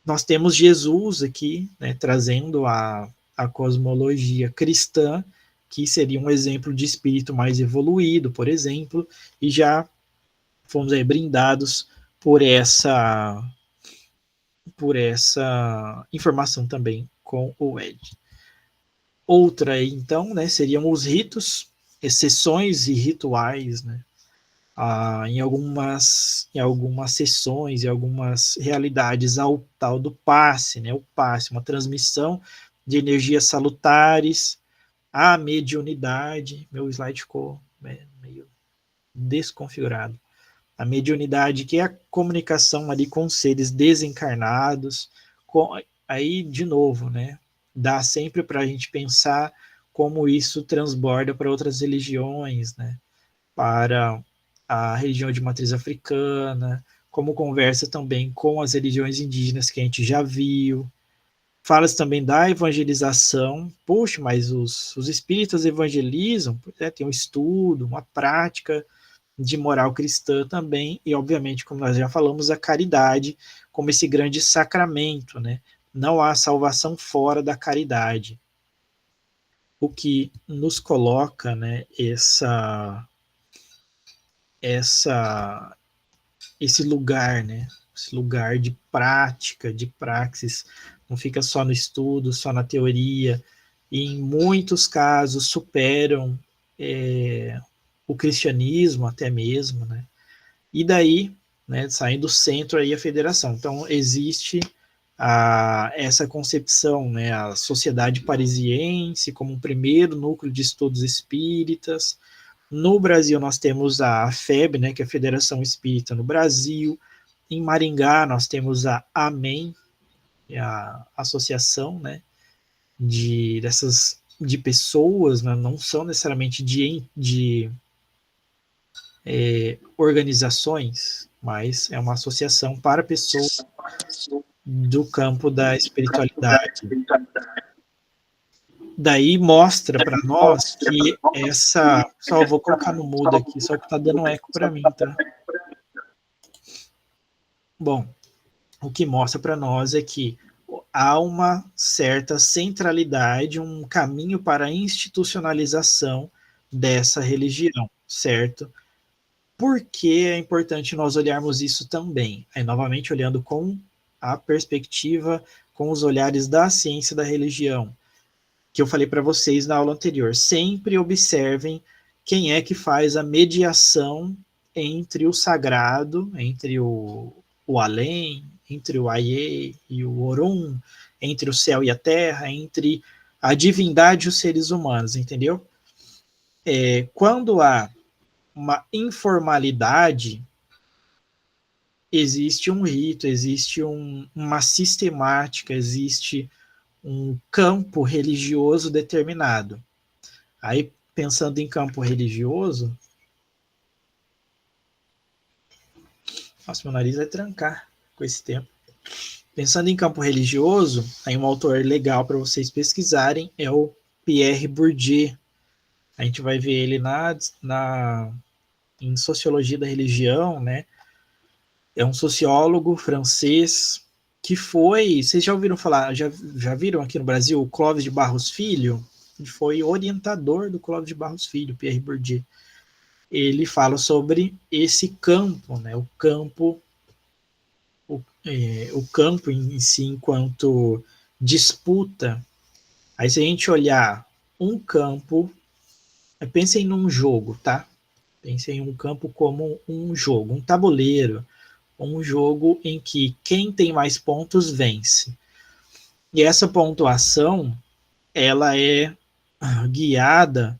Nós temos Jesus aqui, né, trazendo a cosmologia cristã, que seria um exemplo de espírito mais evoluído, por exemplo, e já fomos aí brindados por essa informação também com o Ed. Outra aí, então, né, seriam os ritos, exceções e rituais, né? Em algumas sessões, em algumas realidades, ao tal do passe, né? O passe, uma transmissão de energias salutares, a mediunidade. Meu slide ficou meio desconfigurado. A mediunidade, que é a comunicação ali com seres desencarnados. Aí, de novo, né? Dá sempre para a gente pensar como isso transborda para outras religiões, né? Para a religião de matriz africana, como conversa também com as religiões indígenas que a gente já viu. Fala-se também da evangelização. Poxa, mas os espíritas evangelizam? Tem um estudo, uma prática de moral cristã também, e obviamente, como nós já falamos, a caridade como esse grande sacramento, né? Não há salvação fora da caridade. O que nos coloca, né, esse lugar, né? Esse lugar de prática, de praxis, não fica só no estudo, só na teoria, e em muitos casos superam o cristianismo até mesmo, né? E daí, né, saindo do centro aí a federação. Então, existe essa concepção, né, a Sociedade Parisiense como um primeiro núcleo de estudos espíritas. No Brasil, nós temos a FEB, né, que é a Federação Espírita no Brasil. Em Maringá, nós temos a AMEN, a associação, né, de pessoas, né, não são necessariamente de organizações, mas é uma associação para pessoas do campo da espiritualidade. Daí mostra para nós que só vou colocar no mudo aqui, só que tá dando eco para mim, tá? Bom, o que mostra para nós é que há uma certa centralidade, um caminho para a institucionalização dessa religião, certo? Por que é importante nós olharmos isso também? Aí, novamente, olhando com a perspectiva, com os olhares da ciência da religião, que eu falei para vocês na aula anterior. Sempre observem quem é que faz a mediação entre o sagrado, entre o além, entre o Aie e o Orum, entre o céu e a terra, entre a divindade e os seres humanos, entendeu? Quando há uma informalidade, existe um rito, existe uma sistemática, existe um campo religioso determinado. Aí, pensando em campo religioso, nossa, meu nariz vai trancar com esse tempo. Pensando em campo religioso, aí um autor legal para vocês pesquisarem é o Pierre Bourdieu. A gente vai ver ele em Sociologia da Religião, né? É um sociólogo francês que foi... Vocês já ouviram falar, já viram aqui no Brasil o Clóvis de Barros Filho? Ele foi orientador do Clóvis de Barros Filho, Pierre Bourdieu. Ele fala sobre esse campo, né? O campo em si enquanto disputa. Aí se a gente olhar um campo, pensem num jogo, tá? Pensem em um campo como um jogo, um tabuleiro, um jogo em que quem tem mais pontos vence. E essa pontuação, ela é guiada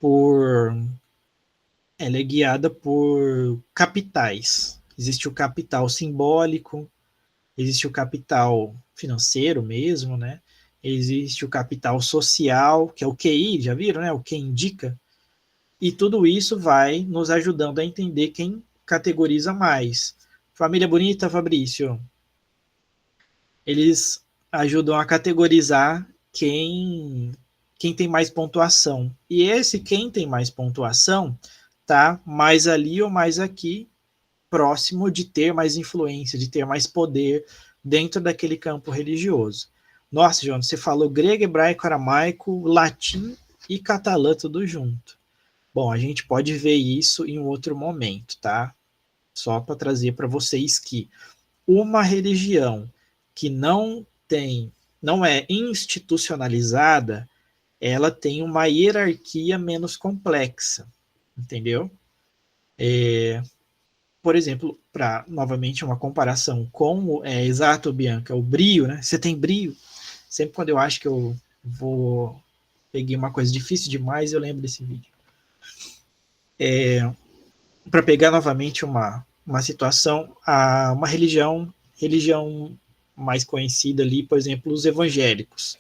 por capitais. Existe o capital simbólico, existe o capital financeiro mesmo, né? Existe o capital social, que é o QI, já viram, né? O que indica. E tudo isso vai nos ajudando a entender quem categoriza mais. Família bonita, Fabrício. Eles ajudam a categorizar quem tem mais pontuação. E esse quem tem mais pontuação tá mais ali ou mais aqui, próximo de ter mais influência, de ter mais poder dentro daquele campo religioso. Nossa, João, você falou grego, hebraico, aramaico, latim e catalã tudo junto. Bom, a gente pode ver isso em um outro momento, tá? Só para trazer para vocês que uma religião que não é institucionalizada, ela tem uma hierarquia menos complexa, entendeu? Por exemplo, para novamente uma comparação com exato, Bianca, o brio, né? Você tem brio? Sempre quando eu acho que eu peguei uma coisa difícil demais, eu lembro desse vídeo. Para pegar novamente uma situação, uma religião mais conhecida ali, por exemplo, os evangélicos.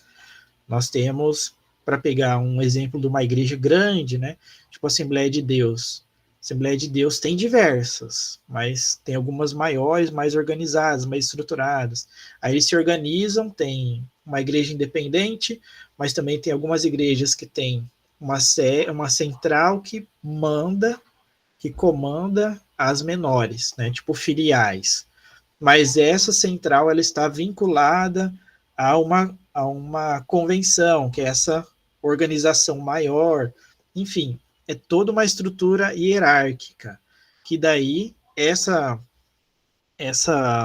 Nós temos, para pegar um exemplo de uma igreja grande, né, tipo a Assembleia de Deus. A Assembleia de Deus tem diversas, mas tem algumas maiores, mais organizadas, mais estruturadas. Aí eles se organizam, tem uma igreja independente, mas também tem algumas igrejas que têm uma central que manda, que comanda as menores, né, tipo filiais. Mas essa central ela está vinculada a uma convenção, que é essa organização maior. Enfim, é toda uma estrutura hierárquica, que daí essa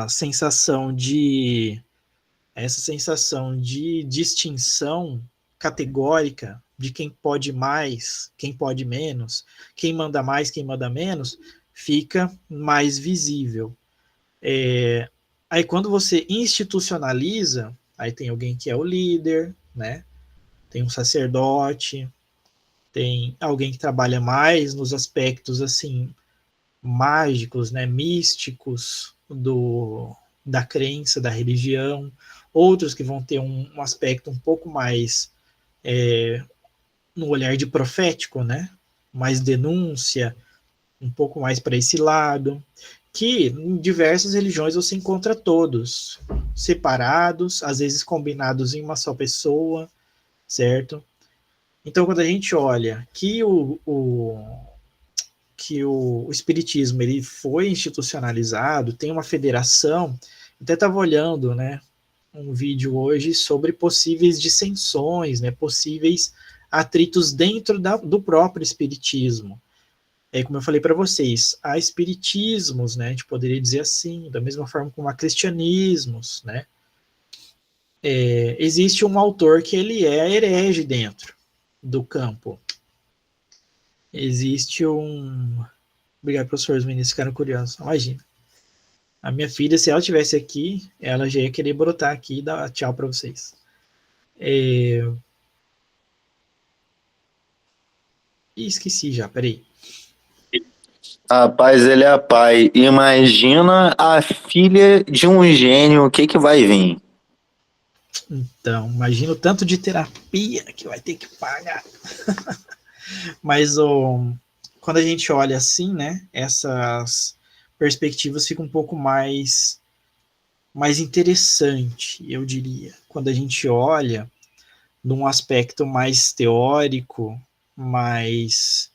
sensação de distinção categórica de quem pode mais, quem pode menos, quem manda mais, quem manda menos, fica mais visível. Aí quando você institucionaliza, aí tem alguém que é o líder, né? Tem um sacerdote, tem alguém que trabalha mais nos aspectos assim mágicos, né, místicos da crença, da religião, outros que vão ter um aspecto um pouco mais no olhar de profético, né, mais denúncia, um pouco mais para esse lado, que em diversas religiões você encontra todos, separados, às vezes combinados em uma só pessoa, certo? Então, quando a gente olha que o espiritismo ele foi institucionalizado, tem uma federação, até estava olhando, né, um vídeo hoje sobre possíveis dissensões, né, possíveis atritos dentro do próprio espiritismo. Como eu falei para vocês, há espiritismos, né, a gente poderia dizer assim, da mesma forma como há cristianismos, né, existe um autor que ele é herege dentro do campo. Existe um... Obrigado, professor, os meninos ficaram curiosos. Imagina. A minha filha, se ela estivesse aqui, ela já ia querer brotar aqui e dar tchau para vocês. Esqueci já, peraí. Rapaz, ele é pai. Imagina a filha de um gênio, o que que vai vir? Então, imagina o tanto de terapia que vai ter que pagar. Mas quando a gente olha assim, né, essas perspectivas ficam um pouco mais interessante, eu diria. Quando a gente olha num aspecto mais teórico, mais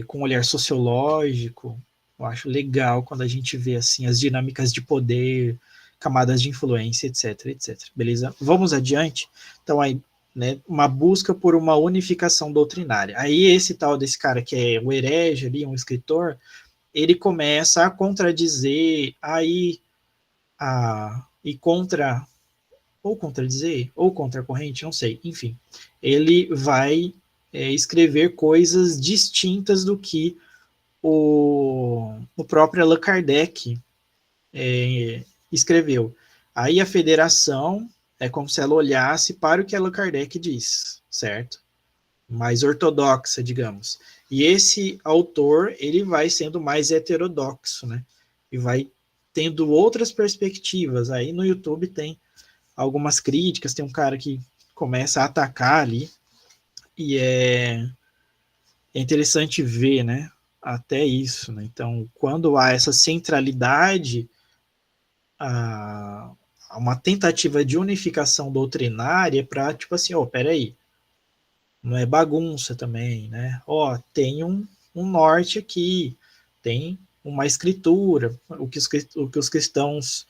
com um olhar sociológico, eu acho legal quando a gente vê assim as dinâmicas de poder, camadas de influência, etc, etc. Beleza? Vamos adiante. Então aí, né, uma busca por uma unificação doutrinária. Aí esse tal desse cara que é o herege ali, um escritor, ele começa a contradizer aí e contradizer, ou contra a corrente, não sei, enfim. Ele vai escrever coisas distintas do que o próprio Allan Kardec escreveu. Aí a federação é como se ela olhasse para o que Allan Kardec diz, certo? Mais ortodoxa, digamos. E esse autor, ele vai sendo mais heterodoxo, né? E vai tendo outras perspectivas. Aí no YouTube tem algumas críticas, tem um cara que começa a atacar ali, e é interessante ver, né? Até isso, né? Então, quando há essa centralidade, uma tentativa de unificação doutrinária para, tipo assim, peraí, não é bagunça também, né? Tem um norte aqui, tem uma escritura, o que os cristãos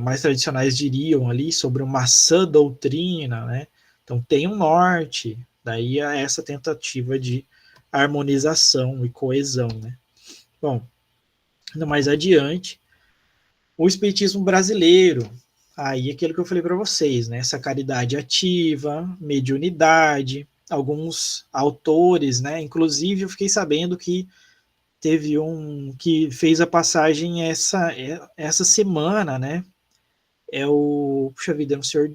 mais tradicionais diriam ali sobre uma sã doutrina, né? Então tem um norte, daí há essa tentativa de harmonização e coesão, né? Bom, ainda mais adiante, o espiritismo brasileiro, aí aquilo que eu falei para vocês, né? Essa caridade ativa, mediunidade, alguns autores, né? Inclusive eu fiquei sabendo que teve um que fez a passagem essa semana, né? Puxa vida, é um senhor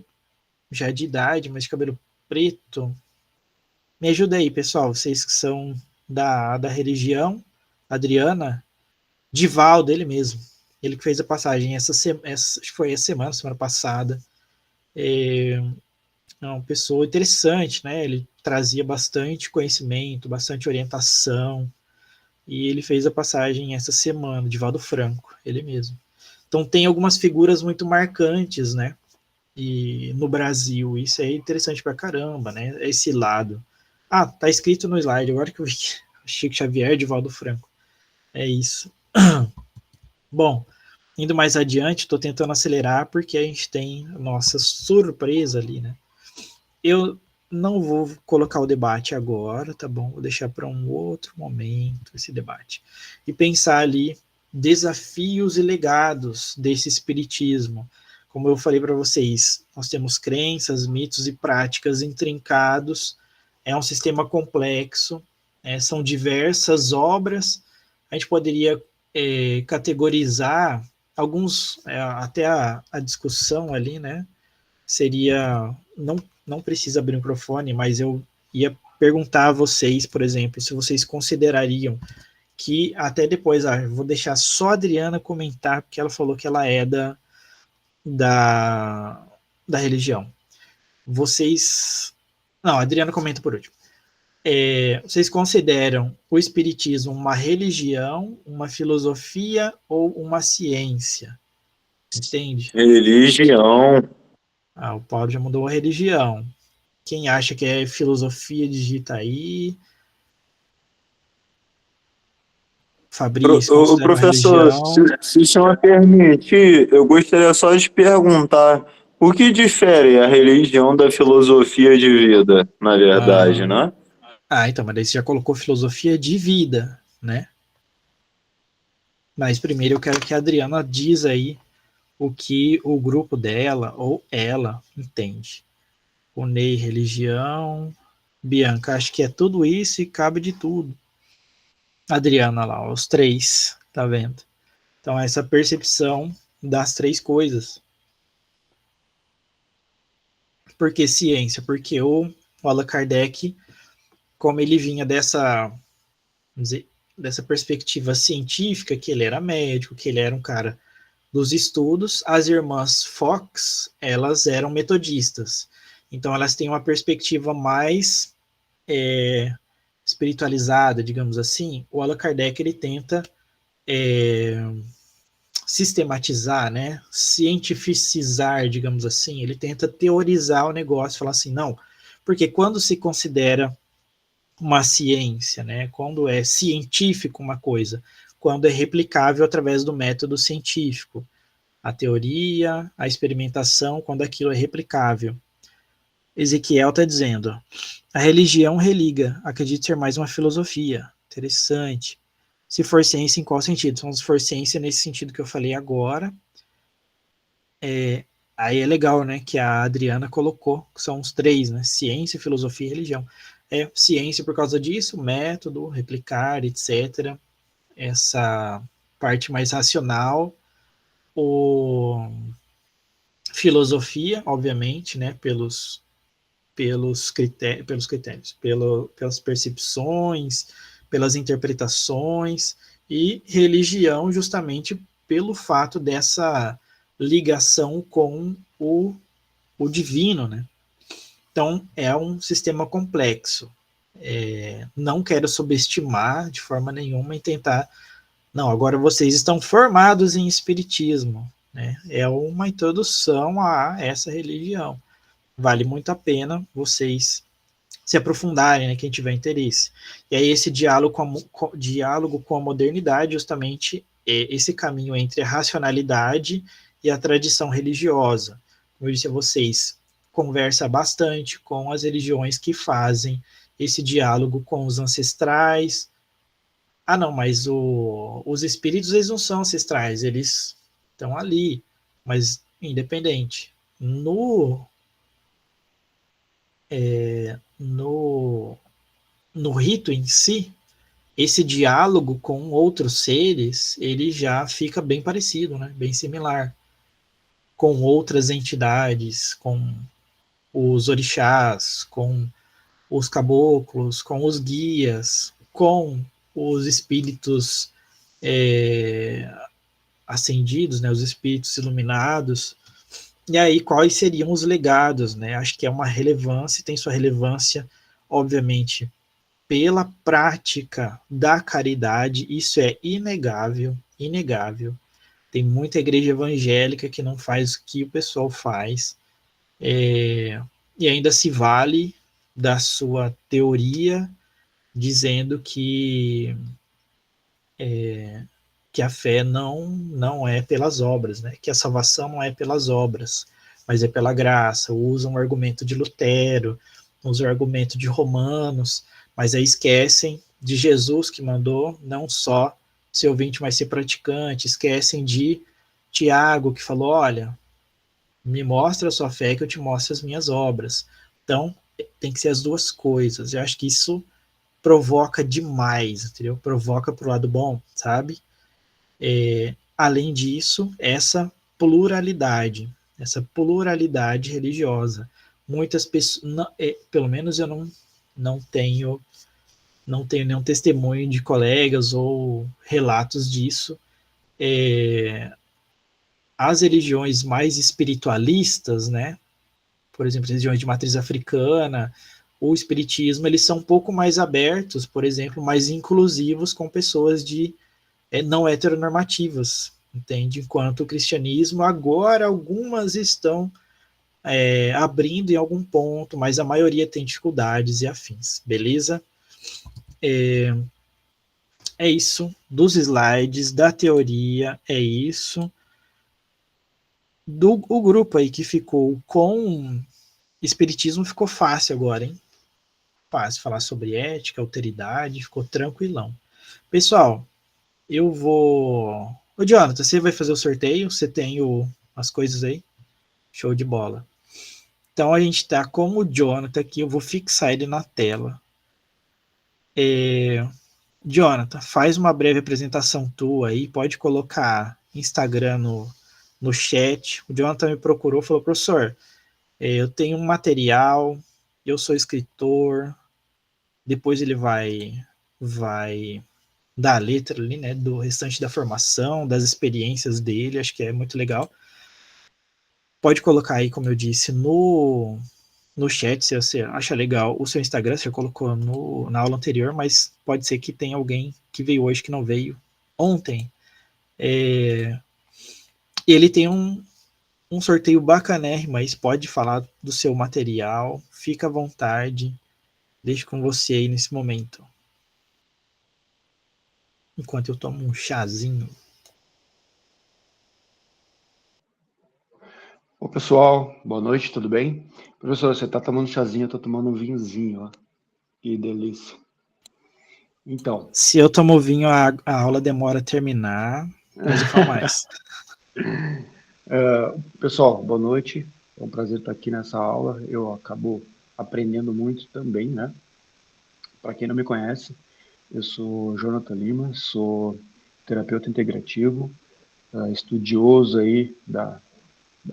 já de idade, mas de cabelo preto. Me ajuda aí, pessoal, vocês que são da religião, Adriana, Divaldo, ele mesmo. Ele que fez a passagem acho que foi essa semana passada. É uma pessoa interessante, né? Ele trazia bastante conhecimento, bastante orientação, e ele fez a passagem essa semana, Divaldo Franco, ele mesmo. Então tem algumas figuras muito marcantes, né? E no Brasil, isso é interessante pra caramba, né? Esse lado. Tá escrito no slide, agora que eu vi. Chico Xavier, Divaldo Franco. É isso. Bom, indo mais adiante, estou tentando acelerar porque a gente tem nossa surpresa ali, né? Eu não vou colocar o debate agora, tá bom? Vou deixar para um outro momento esse debate. E pensar ali desafios e legados desse espiritismo. Como eu falei para vocês, nós temos crenças, mitos e práticas intrincados, é um sistema complexo, são diversas obras, a gente poderia categorizar alguns, até a discussão ali, né, seria, não precisa abrir o microfone, mas eu ia perguntar a vocês, por exemplo, se vocês considerariam que, até depois, vou deixar só a Adriana comentar, porque ela falou que ela é da religião. Vocês... Não, a Adriana comenta por último. Vocês consideram o espiritismo uma religião, uma filosofia ou uma ciência? Entende? Religião. O Paulo já mudou a religião. Quem acha que é filosofia, digita aí. Fabrício, O professor, se o senhor permitir, eu gostaria só de perguntar o que difere a religião da filosofia de vida, na verdade, né? Então, mas daí você já colocou filosofia de vida, né? Mas primeiro eu quero que a Adriana diz aí o que o grupo dela ou ela entende. O Ney, religião. Bianca, acho que é tudo isso e cabe de tudo. Adriana lá, os três, tá vendo? Então, essa percepção das três coisas. Por que ciência? Porque o Allan Kardec, como ele vinha dessa, vamos dizer, dessa perspectiva científica, que ele era médico, que ele era um cara dos estudos, as irmãs Fox, elas eram metodistas. Então, elas têm uma perspectiva mais espiritualizada, digamos assim. O Allan Kardec, ele tenta sistematizar, né, cientificizar, digamos assim, ele tenta teorizar o negócio, falar assim, não, porque quando se considera uma ciência, né, quando é científico uma coisa, quando é replicável através do método científico, a teoria, a experimentação, quando aquilo é replicável. Ezequiel está dizendo, a religião religa, acredito ser mais uma filosofia, interessante. Se for ciência, em qual sentido? Então, se for ciência nesse sentido que eu falei agora, aí é legal, né, que a Adriana colocou, que são os três, né, ciência, filosofia e religião. Ciência por causa disso, método, replicar, etc. Essa parte mais racional. Filosofia, obviamente, né, pelos critérios, pelas percepções, pelas interpretações, e religião justamente pelo fato dessa ligação com o divino, né? Então, é um sistema complexo. Não quero subestimar de forma nenhuma e tentar... Não, agora vocês estão formados em espiritismo, né? É uma introdução a essa religião. Vale muito a pena vocês se aprofundarem, né, quem tiver interesse. E aí esse diálogo com a modernidade, justamente esse caminho entre a racionalidade e a tradição religiosa. Como eu disse a vocês, conversa bastante com as religiões que fazem esse diálogo com os ancestrais. Não, mas os espíritos, eles não são ancestrais, eles estão ali, mas independente. No rito em si, esse diálogo com outros seres, ele já fica bem parecido, né? Bem similar, com outras entidades, com os orixás, com os caboclos, com os guias, com os espíritos ascendidos, né? Os espíritos iluminados. E aí, quais seriam os legados, né? Acho que é uma relevância, tem sua relevância, obviamente, pela prática da caridade, isso é inegável, inegável. Tem muita igreja evangélica que não faz o que o pessoal faz, e ainda se vale da sua teoria dizendo que a fé não é pelas obras, né? Que a salvação não é pelas obras, mas é pela graça. Usam o argumento de Lutero, usam o argumento de Romanos, mas aí esquecem de Jesus que mandou não só ser ouvinte, mas ser praticante. Esquecem de Tiago, que falou, olha, me mostra a sua fé que eu te mostro as minhas obras. Então, tem que ser as duas coisas. Eu acho que isso provoca demais, entendeu? Provoca pro lado bom, sabe? Além disso, essa pluralidade religiosa. Muitas pessoas, pelo menos eu não tenho nenhum testemunho de colegas ou relatos disso. As religiões mais espiritualistas, né? Por exemplo, as religiões de matriz africana, o espiritismo, eles são um pouco mais abertos, por exemplo, mais inclusivos com pessoas não heteronormativas, entende? Enquanto o cristianismo, agora algumas estão abrindo em algum ponto, mas a maioria tem dificuldades e afins, beleza? É isso, dos slides, da teoria, é isso. O grupo aí que ficou com espiritismo ficou fácil agora, hein? Fácil falar sobre ética, alteridade, ficou tranquilão. Pessoal, eu vou... Ô, Jonathan, você vai fazer o sorteio? Você tem as coisas aí? Show de bola. Então, a gente tá com o Jonathan aqui. Eu vou fixar ele na tela. Jonathan, faz uma breve apresentação tua aí. Pode colocar Instagram no chat. O Jonathan me procurou e falou, professor, eu tenho um material, eu sou escritor. Depois ele vai dar a letra ali, né, do restante da formação, das experiências dele, acho que é muito legal. Pode colocar aí, como eu disse, no chat, se você acha legal o seu Instagram, você já colocou na aula anterior, mas pode ser que tenha alguém que veio hoje que não veio ontem. Ele tem um sorteio bacanérrimo, mas pode falar do seu material, fica à vontade, deixo com você aí nesse momento. Enquanto eu tomo um chazinho. Ô pessoal, boa noite, tudo bem? Professor, você tá tomando chazinho, eu tô tomando um vinhozinho, ó. Que delícia. Então. Se eu tomo vinho, a aula demora a terminar, mas eu falo mais. Pessoal, boa noite. É um prazer estar aqui nessa aula. Eu acabo aprendendo muito também, né? Para quem não me conhece, eu sou Jonathan Lima, sou terapeuta integrativo, estudioso aí da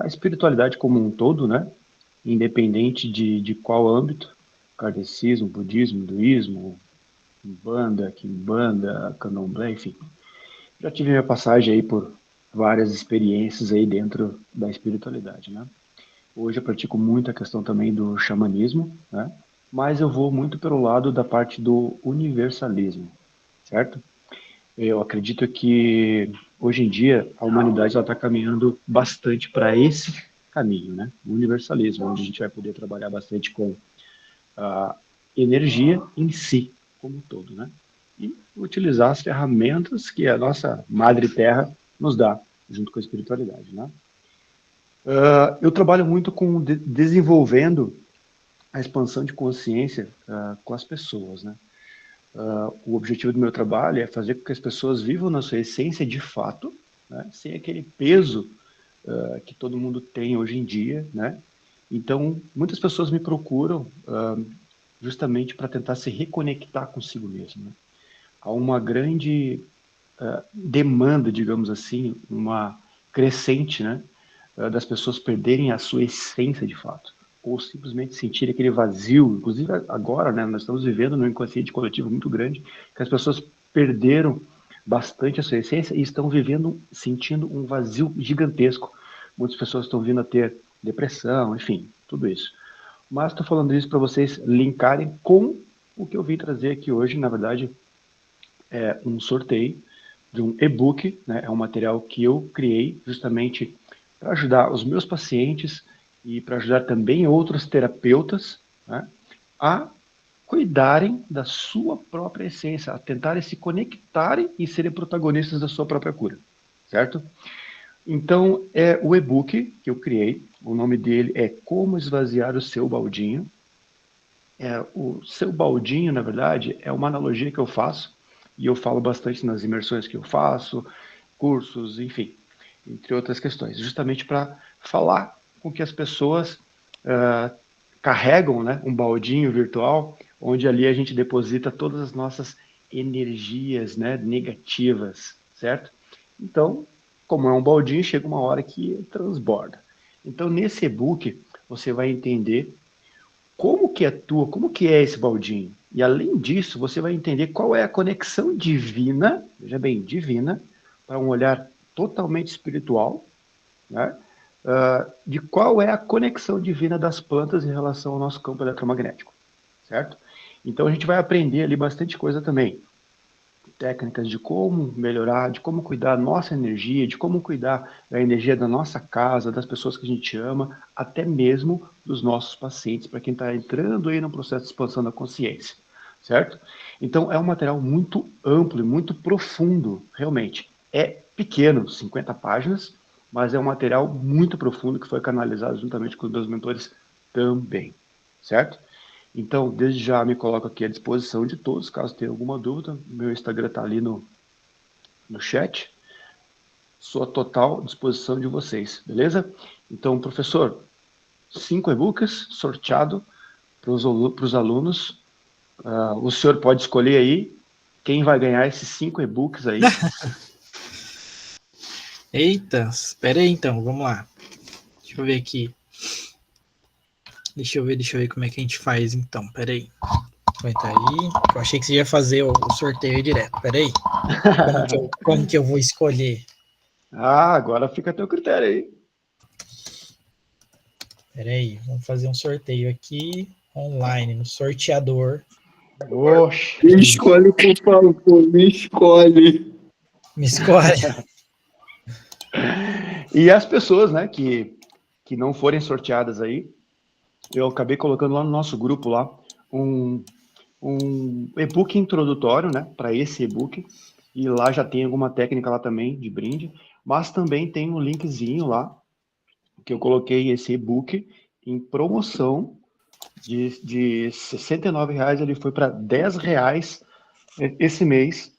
espiritualidade como um todo, né? Independente de qual âmbito, kardecismo, budismo, hinduísmo, Umbanda, Quimbanda, Candomblé, enfim. Já tive minha passagem aí por várias experiências aí dentro da espiritualidade, né? Hoje eu pratico muito a questão também do xamanismo, né? Mas eu vou muito pelo lado da parte do universalismo, certo? Eu acredito que hoje em dia a humanidade está caminhando bastante para esse caminho, né? O universalismo, onde a gente vai poder trabalhar bastante com a energia em si, como um todo, né? E utilizar as ferramentas que a nossa Madre Terra nos dá, junto com a espiritualidade, né? Eu trabalho muito com desenvolvendo a expansão de consciência com as pessoas, né? O objetivo do meu trabalho é fazer com que as pessoas vivam na sua essência de fato, né? Sem aquele peso que todo mundo tem hoje em dia, né? Então, muitas pessoas me procuram justamente para tentar se reconectar consigo mesmo, né? Há uma grande demanda, digamos assim, uma crescente, né, das pessoas perderem a sua essência de fato, ou simplesmente sentir aquele vazio. Inclusive agora, né, nós estamos vivendo num inconsciente coletivo muito grande, que as pessoas perderam bastante a sua essência e estão vivendo, sentindo um vazio gigantesco. Muitas pessoas estão vindo a ter depressão, enfim, tudo isso. Mas estou falando isso para vocês linkarem com o que eu vim trazer aqui hoje. Na verdade, é um sorteio de um e-book, né? É um material que eu criei justamente para ajudar os meus pacientes e para ajudar também outros terapeutas, né, a cuidarem da sua própria essência, a tentarem se conectarem e serem protagonistas da sua própria cura, certo? Então, é o e-book que eu criei, o nome dele é Como Esvaziar o Seu Baldinho. O seu baldinho, na verdade, é uma analogia que eu faço, e eu falo bastante nas imersões que eu faço, cursos, enfim, entre outras questões, justamente para falar com que as pessoas carregam, né, um baldinho virtual, onde ali a gente deposita todas as nossas energias, né, negativas, certo? Então, como é um baldinho, chega uma hora que transborda. Então, nesse e-book, você vai entender como que atua, como que é esse baldinho. E, além disso, você vai entender qual é a conexão divina, veja bem, divina, para um olhar totalmente espiritual, né? De qual é a conexão divina das plantas em relação ao nosso campo eletromagnético, certo? Então, a gente vai aprender ali bastante coisa também. Técnicas de como melhorar, de como cuidar da nossa energia, de como cuidar da energia da nossa casa, das pessoas que a gente ama, até mesmo dos nossos pacientes, para quem está entrando aí no processo de expansão da consciência, certo? Então, é um material muito amplo e muito profundo, realmente. É pequeno, 50 páginas, mas é um material muito profundo que foi canalizado juntamente com os meus mentores também, certo? Então, desde já me coloco aqui à disposição de todos, caso tenha alguma dúvida. Meu Instagram está ali no chat. Sou à total disposição de vocês, beleza? Então, professor, 5 e-books sorteado para os alunos. O senhor pode escolher aí quem vai ganhar esses 5 e-books aí. Eita, espera aí então, vamos lá. Deixa eu ver aqui. Deixa eu ver como é que a gente faz então, pera aí. Aguenta aí, eu achei que você ia fazer o sorteio direto, pera aí. Como que eu vou escolher? Agora fica a teu critério aí. Pera aí, vamos fazer um sorteio aqui, online, no sorteador. Oxe. Me escolhe, por favor, me escolhe. Me escolhe. E as pessoas, né, que não forem sorteadas aí, eu acabei colocando lá no nosso grupo lá um e-book introdutório, né, para esse e-book, e lá já tem alguma técnica lá também de brinde, mas também tem um linkzinho lá que eu coloquei esse e-book em promoção de R$ 69, ele foi para R$ 10 esse mês,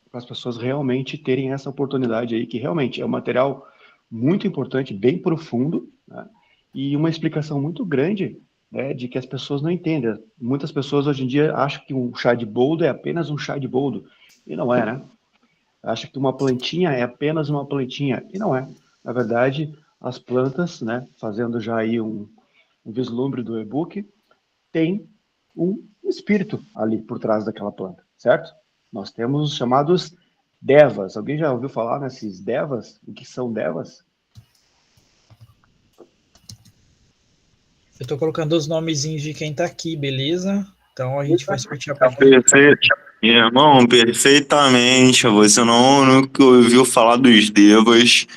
para as pessoas realmente terem essa oportunidade aí, que realmente é um material muito importante, bem profundo, né? E uma explicação muito grande, né, de que as pessoas não entendem. Muitas pessoas hoje em dia acham que um chá de boldo é apenas um chá de boldo, e não é, né? Acham que uma plantinha é apenas uma plantinha, e não é. Na verdade, as plantas, né, fazendo já aí um vislumbre do e-book, tem um espírito ali por trás daquela planta, certo? Nós temos os chamados devas. Alguém já ouviu falar nesses devas? O que são devas? Eu tô colocando os nomezinhos de quem tá aqui, beleza? Então a gente vai sortear para Perfeito. Irmão, perfeitamente. Você nunca ouviu falar dos devas.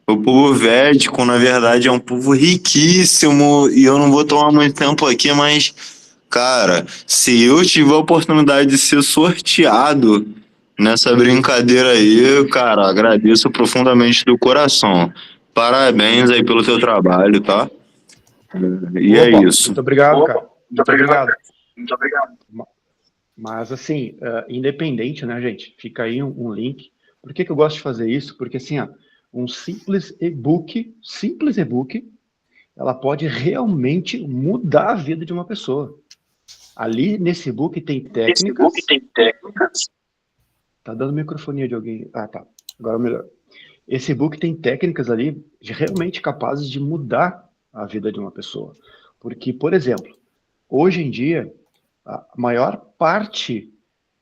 O povo védico, na verdade, é um povo riquíssimo. E eu não vou tomar muito tempo aqui, mas, cara, se eu tiver a oportunidade de ser sorteado nessa brincadeira aí, cara, agradeço profundamente do coração. Parabéns aí pelo teu trabalho, tá? E é Opa, isso. muito obrigado, cara. Muito obrigado. Muito obrigado. Mas, assim, independente, né, gente? Fica aí um link. Por que eu gosto de fazer isso? Porque, assim, ó, um simples e-book, ela pode realmente mudar a vida de uma pessoa. Ali, nesse e-book, tem técnicas... Tá dando microfonia de alguém. Ah, tá. Agora melhor. Esse e-book tem técnicas ali realmente capazes de mudar a vida de uma pessoa. Porque, por exemplo, hoje em dia, a maior parte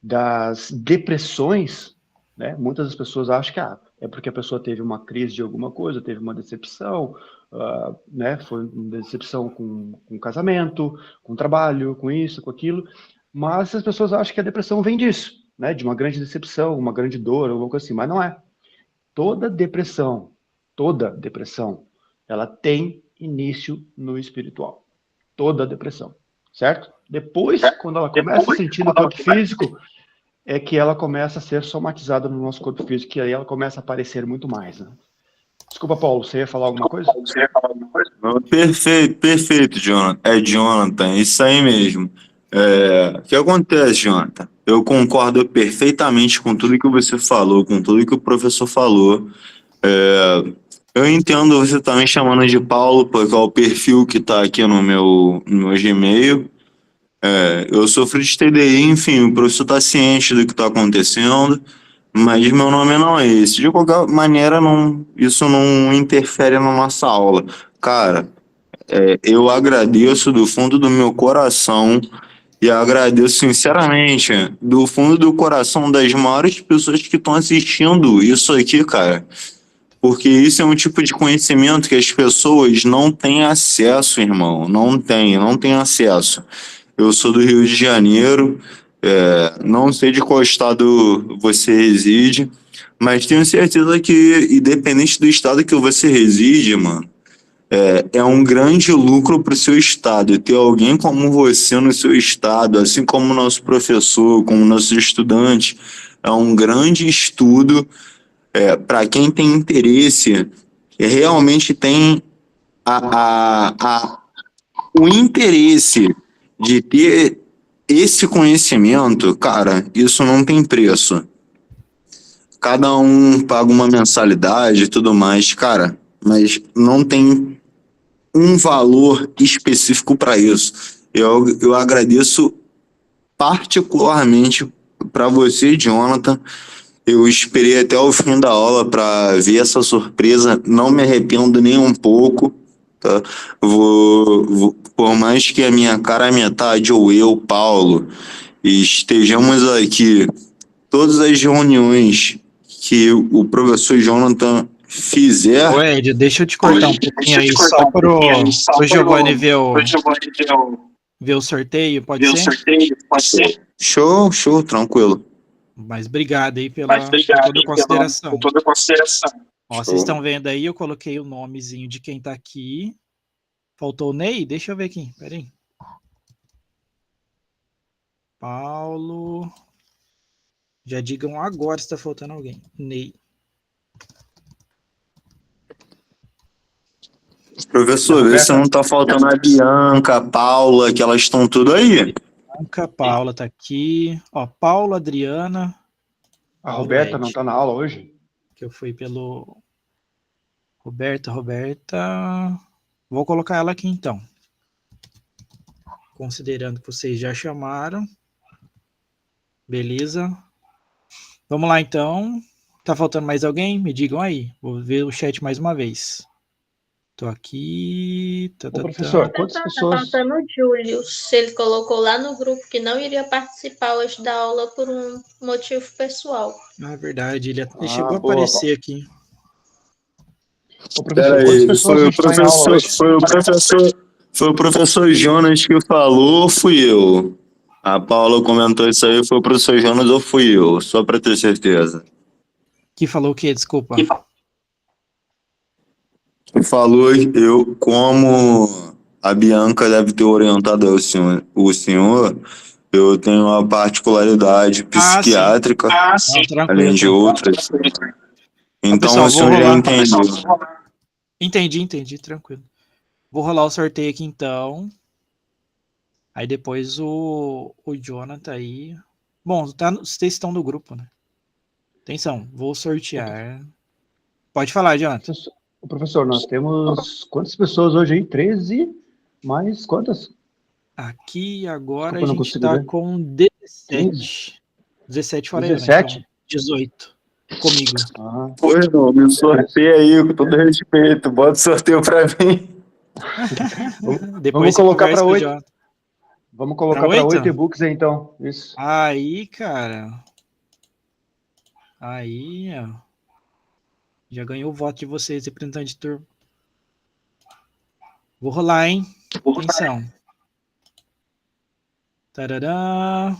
das depressões, né, muitas das pessoas acham que é porque a pessoa teve uma crise de alguma coisa, teve uma decepção, né, foi uma decepção com o casamento, com o trabalho, com isso, com aquilo, mas as pessoas acham que a depressão vem disso, né, de uma grande decepção, uma grande dor, alguma coisa assim, mas não é. Toda depressão, ela tem início no espiritual. Toda depressão, certo? Depois, quando ela começa a sentir no corpo físico, é que ela começa a ser somatizada no nosso corpo físico, e aí ela começa a aparecer muito mais, né? Desculpa, Paulo, você ia falar alguma coisa? Perfeito, perfeito, Jonathan. É Jonathan, isso aí mesmo. O que acontece, Jonathan? Eu concordo perfeitamente com tudo que você falou, com tudo que o professor falou. Eu entendo você tá me chamando de Paulo, porque é o perfil que está aqui no meu Gmail. Eu sofro de TDI, enfim, o professor está ciente do que está acontecendo, mas meu nome não é esse. De qualquer maneira, isso não interfere na nossa aula. Cara, eu agradeço do fundo do meu coração e agradeço sinceramente do fundo do coração das maiores pessoas que estão assistindo isso aqui, cara. Porque isso é um tipo de conhecimento que as pessoas não têm acesso, irmão. Não tem acesso. Eu sou do Rio de Janeiro, não sei de qual estado você reside, mas tenho certeza que, independente do estado que você reside, mano, é um grande lucro para o seu estado. Ter alguém como você no seu estado, assim como o nosso professor, como o nosso estudante, é um grande estudo para quem tem interesse, realmente tem o interesse de ter esse conhecimento, cara, isso não tem preço. Cada um paga uma mensalidade e tudo mais, cara, mas não tem um valor específico para isso. Eu agradeço particularmente para você, Jonathan. Eu esperei até o fim da aula para ver essa surpresa, não me arrependo nem um pouco, tá? Por mais que a minha cara metade ou eu, Paulo, estejamos aqui, todas as reuniões que o professor Jonathan fizer. Ô, Ed, deixa eu te cortar um pouquinho aí, só pro Giovanni ver o sorteio, pode ser? Show, tranquilo. Mas obrigado aí por toda a consideração. Ó, vocês estão vendo aí, eu coloquei o nomezinho de quem tá aqui. Faltou o Ney? Deixa eu ver aqui, peraí. Paulo. Já digam agora se tá faltando alguém. Ney. Professor, vê se não tá faltando a Bianca, a Paula, que elas estão tudo aí. Bianca, Paula tá aqui. Ó, Paula, Adriana. A Roberta não tá na aula hoje? Que eu fui pelo... Roberta. Vou colocar ela aqui então. Considerando que vocês já chamaram. Beleza. Vamos lá então. Tá faltando mais alguém? Me digam aí. Vou ver o chat mais uma vez. Tô aqui. Ô, professor, quantas pessoas... Tá faltando o Júlio. Ele colocou lá no grupo que não iria participar hoje da aula por um motivo pessoal. Ah, é verdade. Ele chegou a aparecer aqui. Ô, professor, quantas pessoas estão em aula hoje? Foi o professor Jonas que falou ou fui eu? A Paula comentou isso aí, foi o professor Jonas ou fui eu? Só para ter certeza. Que falou o quê? Desculpa. Falou, como a Bianca deve ter orientado o senhor, eu tenho uma particularidade psiquiátrica, além de outras. Então, pessoal, o senhor já entendeu. Entendi, tranquilo. Vou rolar o sorteio aqui então. Aí depois o Jonathan aí. Bom, vocês estão no grupo, né? Atenção, vou sortear. Pode falar, Jonathan. Professor, nós temos quantas pessoas hoje aí? 13? Mais quantas? Aqui agora a gente tá com 17. 17 fora 17? Eu, né? Então, 18. Comigo. Pô, irmão, me sorteia aí, com todo respeito. Bota o sorteio pra mim. Depois vamos colocar para 8. Jonathan. Vamos colocar para 8 e-books aí, então. Isso. Aí, cara. Aí, ó. Já ganhou o voto de vocês, representante de turma. Vou rolar, hein? Atenção. Tarará.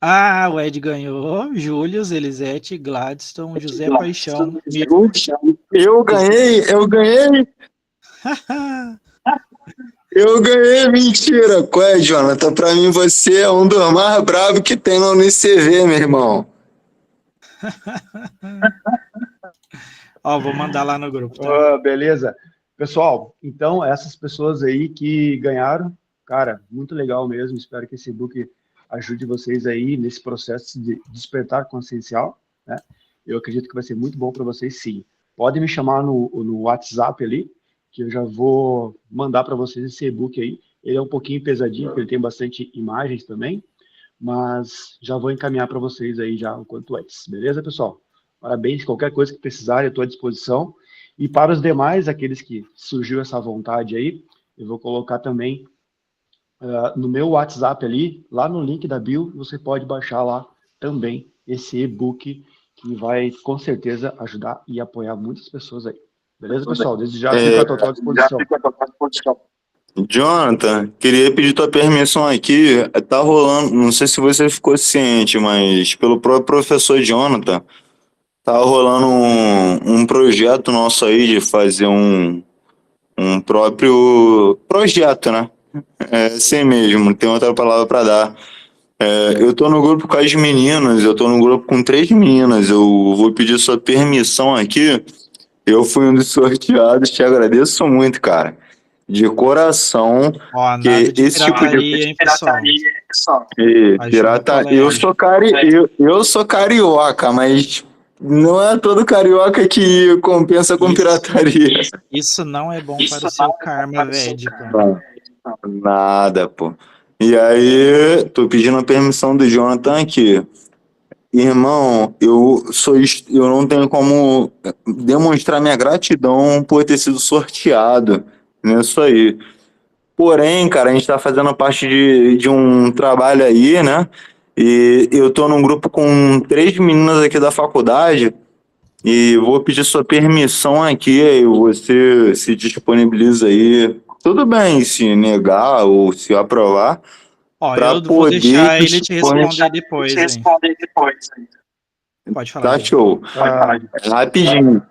Ah, o Ed ganhou. Júlio, Elisete, Gladstone, José Paixão. Eu ganhei! Eu ganhei, mentira. Qual é, Jonathan? Pra mim você é um dos mais bravos que tem no UniCV, meu irmão. Ó, vou mandar lá no grupo, tá? Beleza. Pessoal, então, essas pessoas aí que ganharam, cara, muito legal mesmo. Espero que esse e-book ajude vocês aí nesse processo de despertar consciencial, né? Eu acredito que vai ser muito bom para vocês, sim. Podem me chamar no WhatsApp ali, que eu já vou mandar para vocês esse e-book aí. Ele é um pouquinho pesadinho, porque ele tem bastante imagens também, mas já vou encaminhar para vocês aí já o quanto antes. Beleza, pessoal? Parabéns, qualquer coisa que precisarem, eu estou à disposição. E para os demais, aqueles que surgiu essa vontade aí, eu vou colocar também no meu WhatsApp ali, lá no link da bio, você pode baixar lá também esse e-book que vai com certeza ajudar e apoiar muitas pessoas aí. Beleza, pessoal? Desde já fico à total disposição. Jonathan, queria pedir tua permissão aqui. Tá rolando, não sei se você ficou ciente, mas pelo próprio professor Jonathan, tá rolando um projeto nosso aí de fazer um próprio projeto, né? É assim mesmo, não tem outra palavra para dar. Eu tô no grupo com as meninas, eu tô no grupo com 3 meninas. Eu vou pedir sua permissão aqui. Eu fui um dos sorteados, te agradeço muito, cara. De coração, Ó, que nada de esse tipo de pirataria, hein, pessoal? Ajuda o pirata, colégio. eu sou carioca, mas não é todo carioca que compensa com Isso. pirataria. Isso não é bom para o seu karma védico. Nada, pô. E aí, tô pedindo a permissão do Jonathan aqui. Irmão, eu não tenho como demonstrar minha gratidão por ter sido sorteado nisso aí. Porém, cara, a gente tá fazendo parte de um trabalho aí, né? E eu tô num grupo com 3 meninas aqui da faculdade e vou pedir sua permissão aqui, aí você se disponibiliza aí. Tudo bem se negar ou se aprovar, Ó, para eu vou poder deixar ele te responder depois, hein? Pode falar, Tá gente. show. Rapidinho.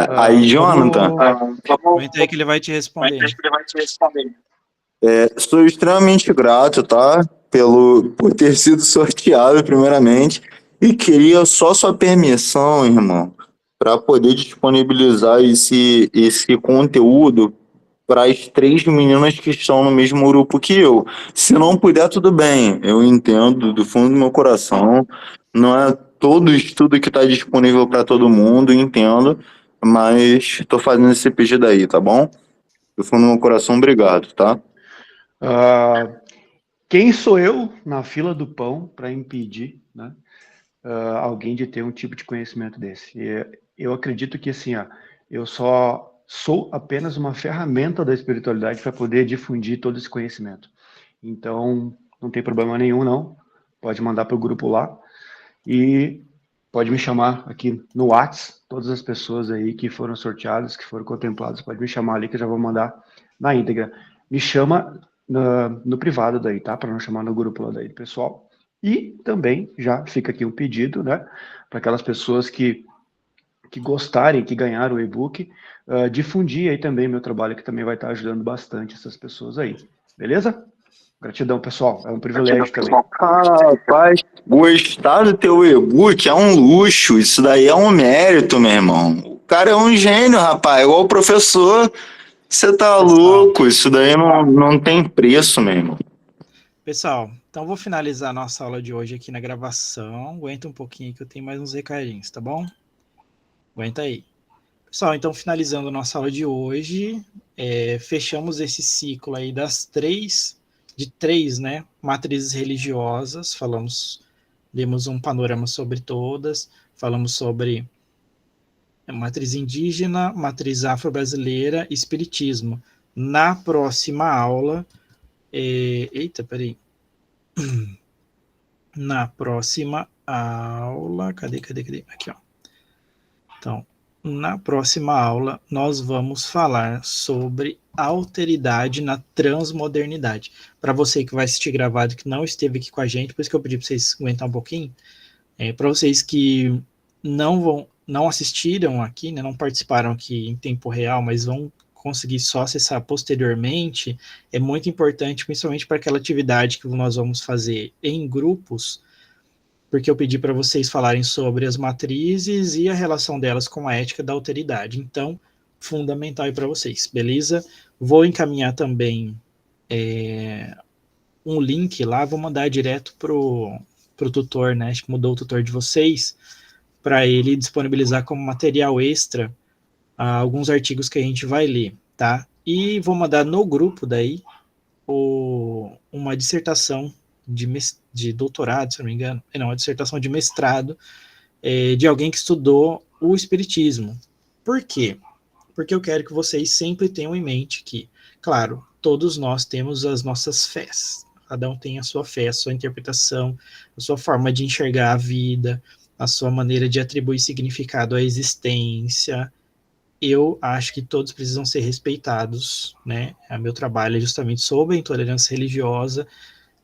Aí, Jonathan, Comenta aí que ele vai te responder. sou extremamente grato, tá? Por ter sido sorteado, primeiramente. E queria só sua permissão, irmão, para poder disponibilizar esse conteúdo para as 3 meninas que estão no mesmo grupo que eu. Se não puder, tudo bem. Eu entendo do fundo do meu coração. Não é todo estudo que está disponível para todo mundo, entendo. Mas estou fazendo esse pedido aí, tá bom? Do fundo do meu coração, obrigado, tá? Quem sou eu na fila do pão para impedir, né, alguém de ter um tipo de conhecimento desse? Eu acredito que assim, eu só sou apenas uma ferramenta da espiritualidade para poder difundir todo esse conhecimento. Então, não tem problema nenhum, não. Pode mandar para o grupo lá e pode me chamar aqui no WhatsApp. Todas as pessoas aí que foram sorteadas, que foram contempladas, pode me chamar ali que eu já vou mandar na íntegra. Me chama no privado daí, tá? Para não chamar no grupo lá daí, pessoal. E também já fica aqui um pedido, né? Para aquelas pessoas que gostarem, que ganharam o e-book, difundir aí também meu trabalho, que também vai estar ajudando bastante essas pessoas aí. Beleza? Gratidão, pessoal. É um privilégio também. Rapaz, gostar do teu e-book é um luxo. Isso daí é um mérito, meu irmão. O cara é um gênio, rapaz. Igual o professor. Você tá louco. Isso daí não tem preço, meu irmão. Pessoal, então vou finalizar a nossa aula de hoje aqui na gravação. Aguenta um pouquinho que eu tenho mais uns recadinhos, tá bom? Aguenta aí. Pessoal, então finalizando a nossa aula de hoje, fechamos esse ciclo aí de três, né, matrizes religiosas, demos um panorama sobre todas, falamos sobre matriz indígena, matriz afro-brasileira e espiritismo. Na próxima aula, peraí. Na próxima aula, cadê? Aqui, ó. Então, na próxima aula, nós vamos falar sobre alteridade na transmodernidade. Para você que vai assistir gravado, que não esteve aqui com a gente, por isso que eu pedi para vocês aguentar um pouquinho, para vocês que não assistiram aqui, né, não participaram aqui em tempo real, mas vão conseguir só acessar posteriormente, é muito importante, principalmente para aquela atividade que nós vamos fazer em grupos, porque eu pedi para vocês falarem sobre as matrizes e a relação delas com a ética da alteridade. Então, fundamental aí para vocês, beleza? Vou encaminhar também um link lá, vou mandar direto pro tutor, né? Acho que mudou o tutor de vocês, para ele disponibilizar como material extra alguns artigos que a gente vai ler, tá? E vou mandar no grupo daí uma dissertação de doutorado, se não me engano, não, uma dissertação de mestrado de alguém que estudou o espiritismo. Por quê? Porque eu quero que vocês sempre tenham em mente que, claro, todos nós temos as nossas fés, cada um tem a sua fé, a sua interpretação, a sua forma de enxergar a vida, a sua maneira de atribuir significado à existência. Eu acho que todos precisam ser respeitados, né? O meu trabalho é justamente sobre a intolerância religiosa,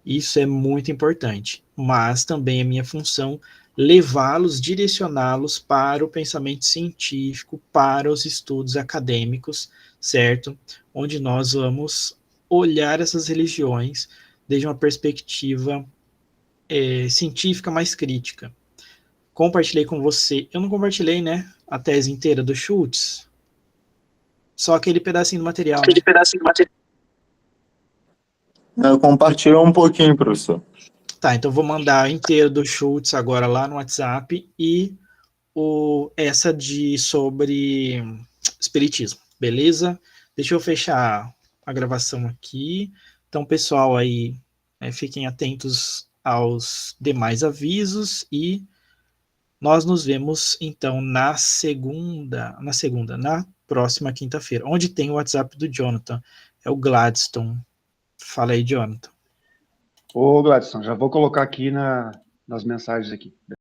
isso é muito importante, mas também é minha função levá-los, direcioná-los para o pensamento científico, para os estudos acadêmicos, certo? Onde nós vamos olhar essas religiões desde uma perspectiva científica mais crítica. Compartilhei com você, eu não compartilhei, né, a tese inteira do Schultz, só aquele pedacinho do material. Eu compartilho um pouquinho, professor. Tá, então vou mandar inteiro do Schultz agora lá no WhatsApp e essa sobre espiritismo, beleza? Deixa eu fechar a gravação aqui. Então, pessoal, aí fiquem atentos aos demais avisos e nós nos vemos, então, na próxima quinta-feira, onde tem o WhatsApp do Jonathan, é o Gladstone. Fala aí, Jonathan. Ô, Gladson, já vou colocar aqui nas mensagens aqui.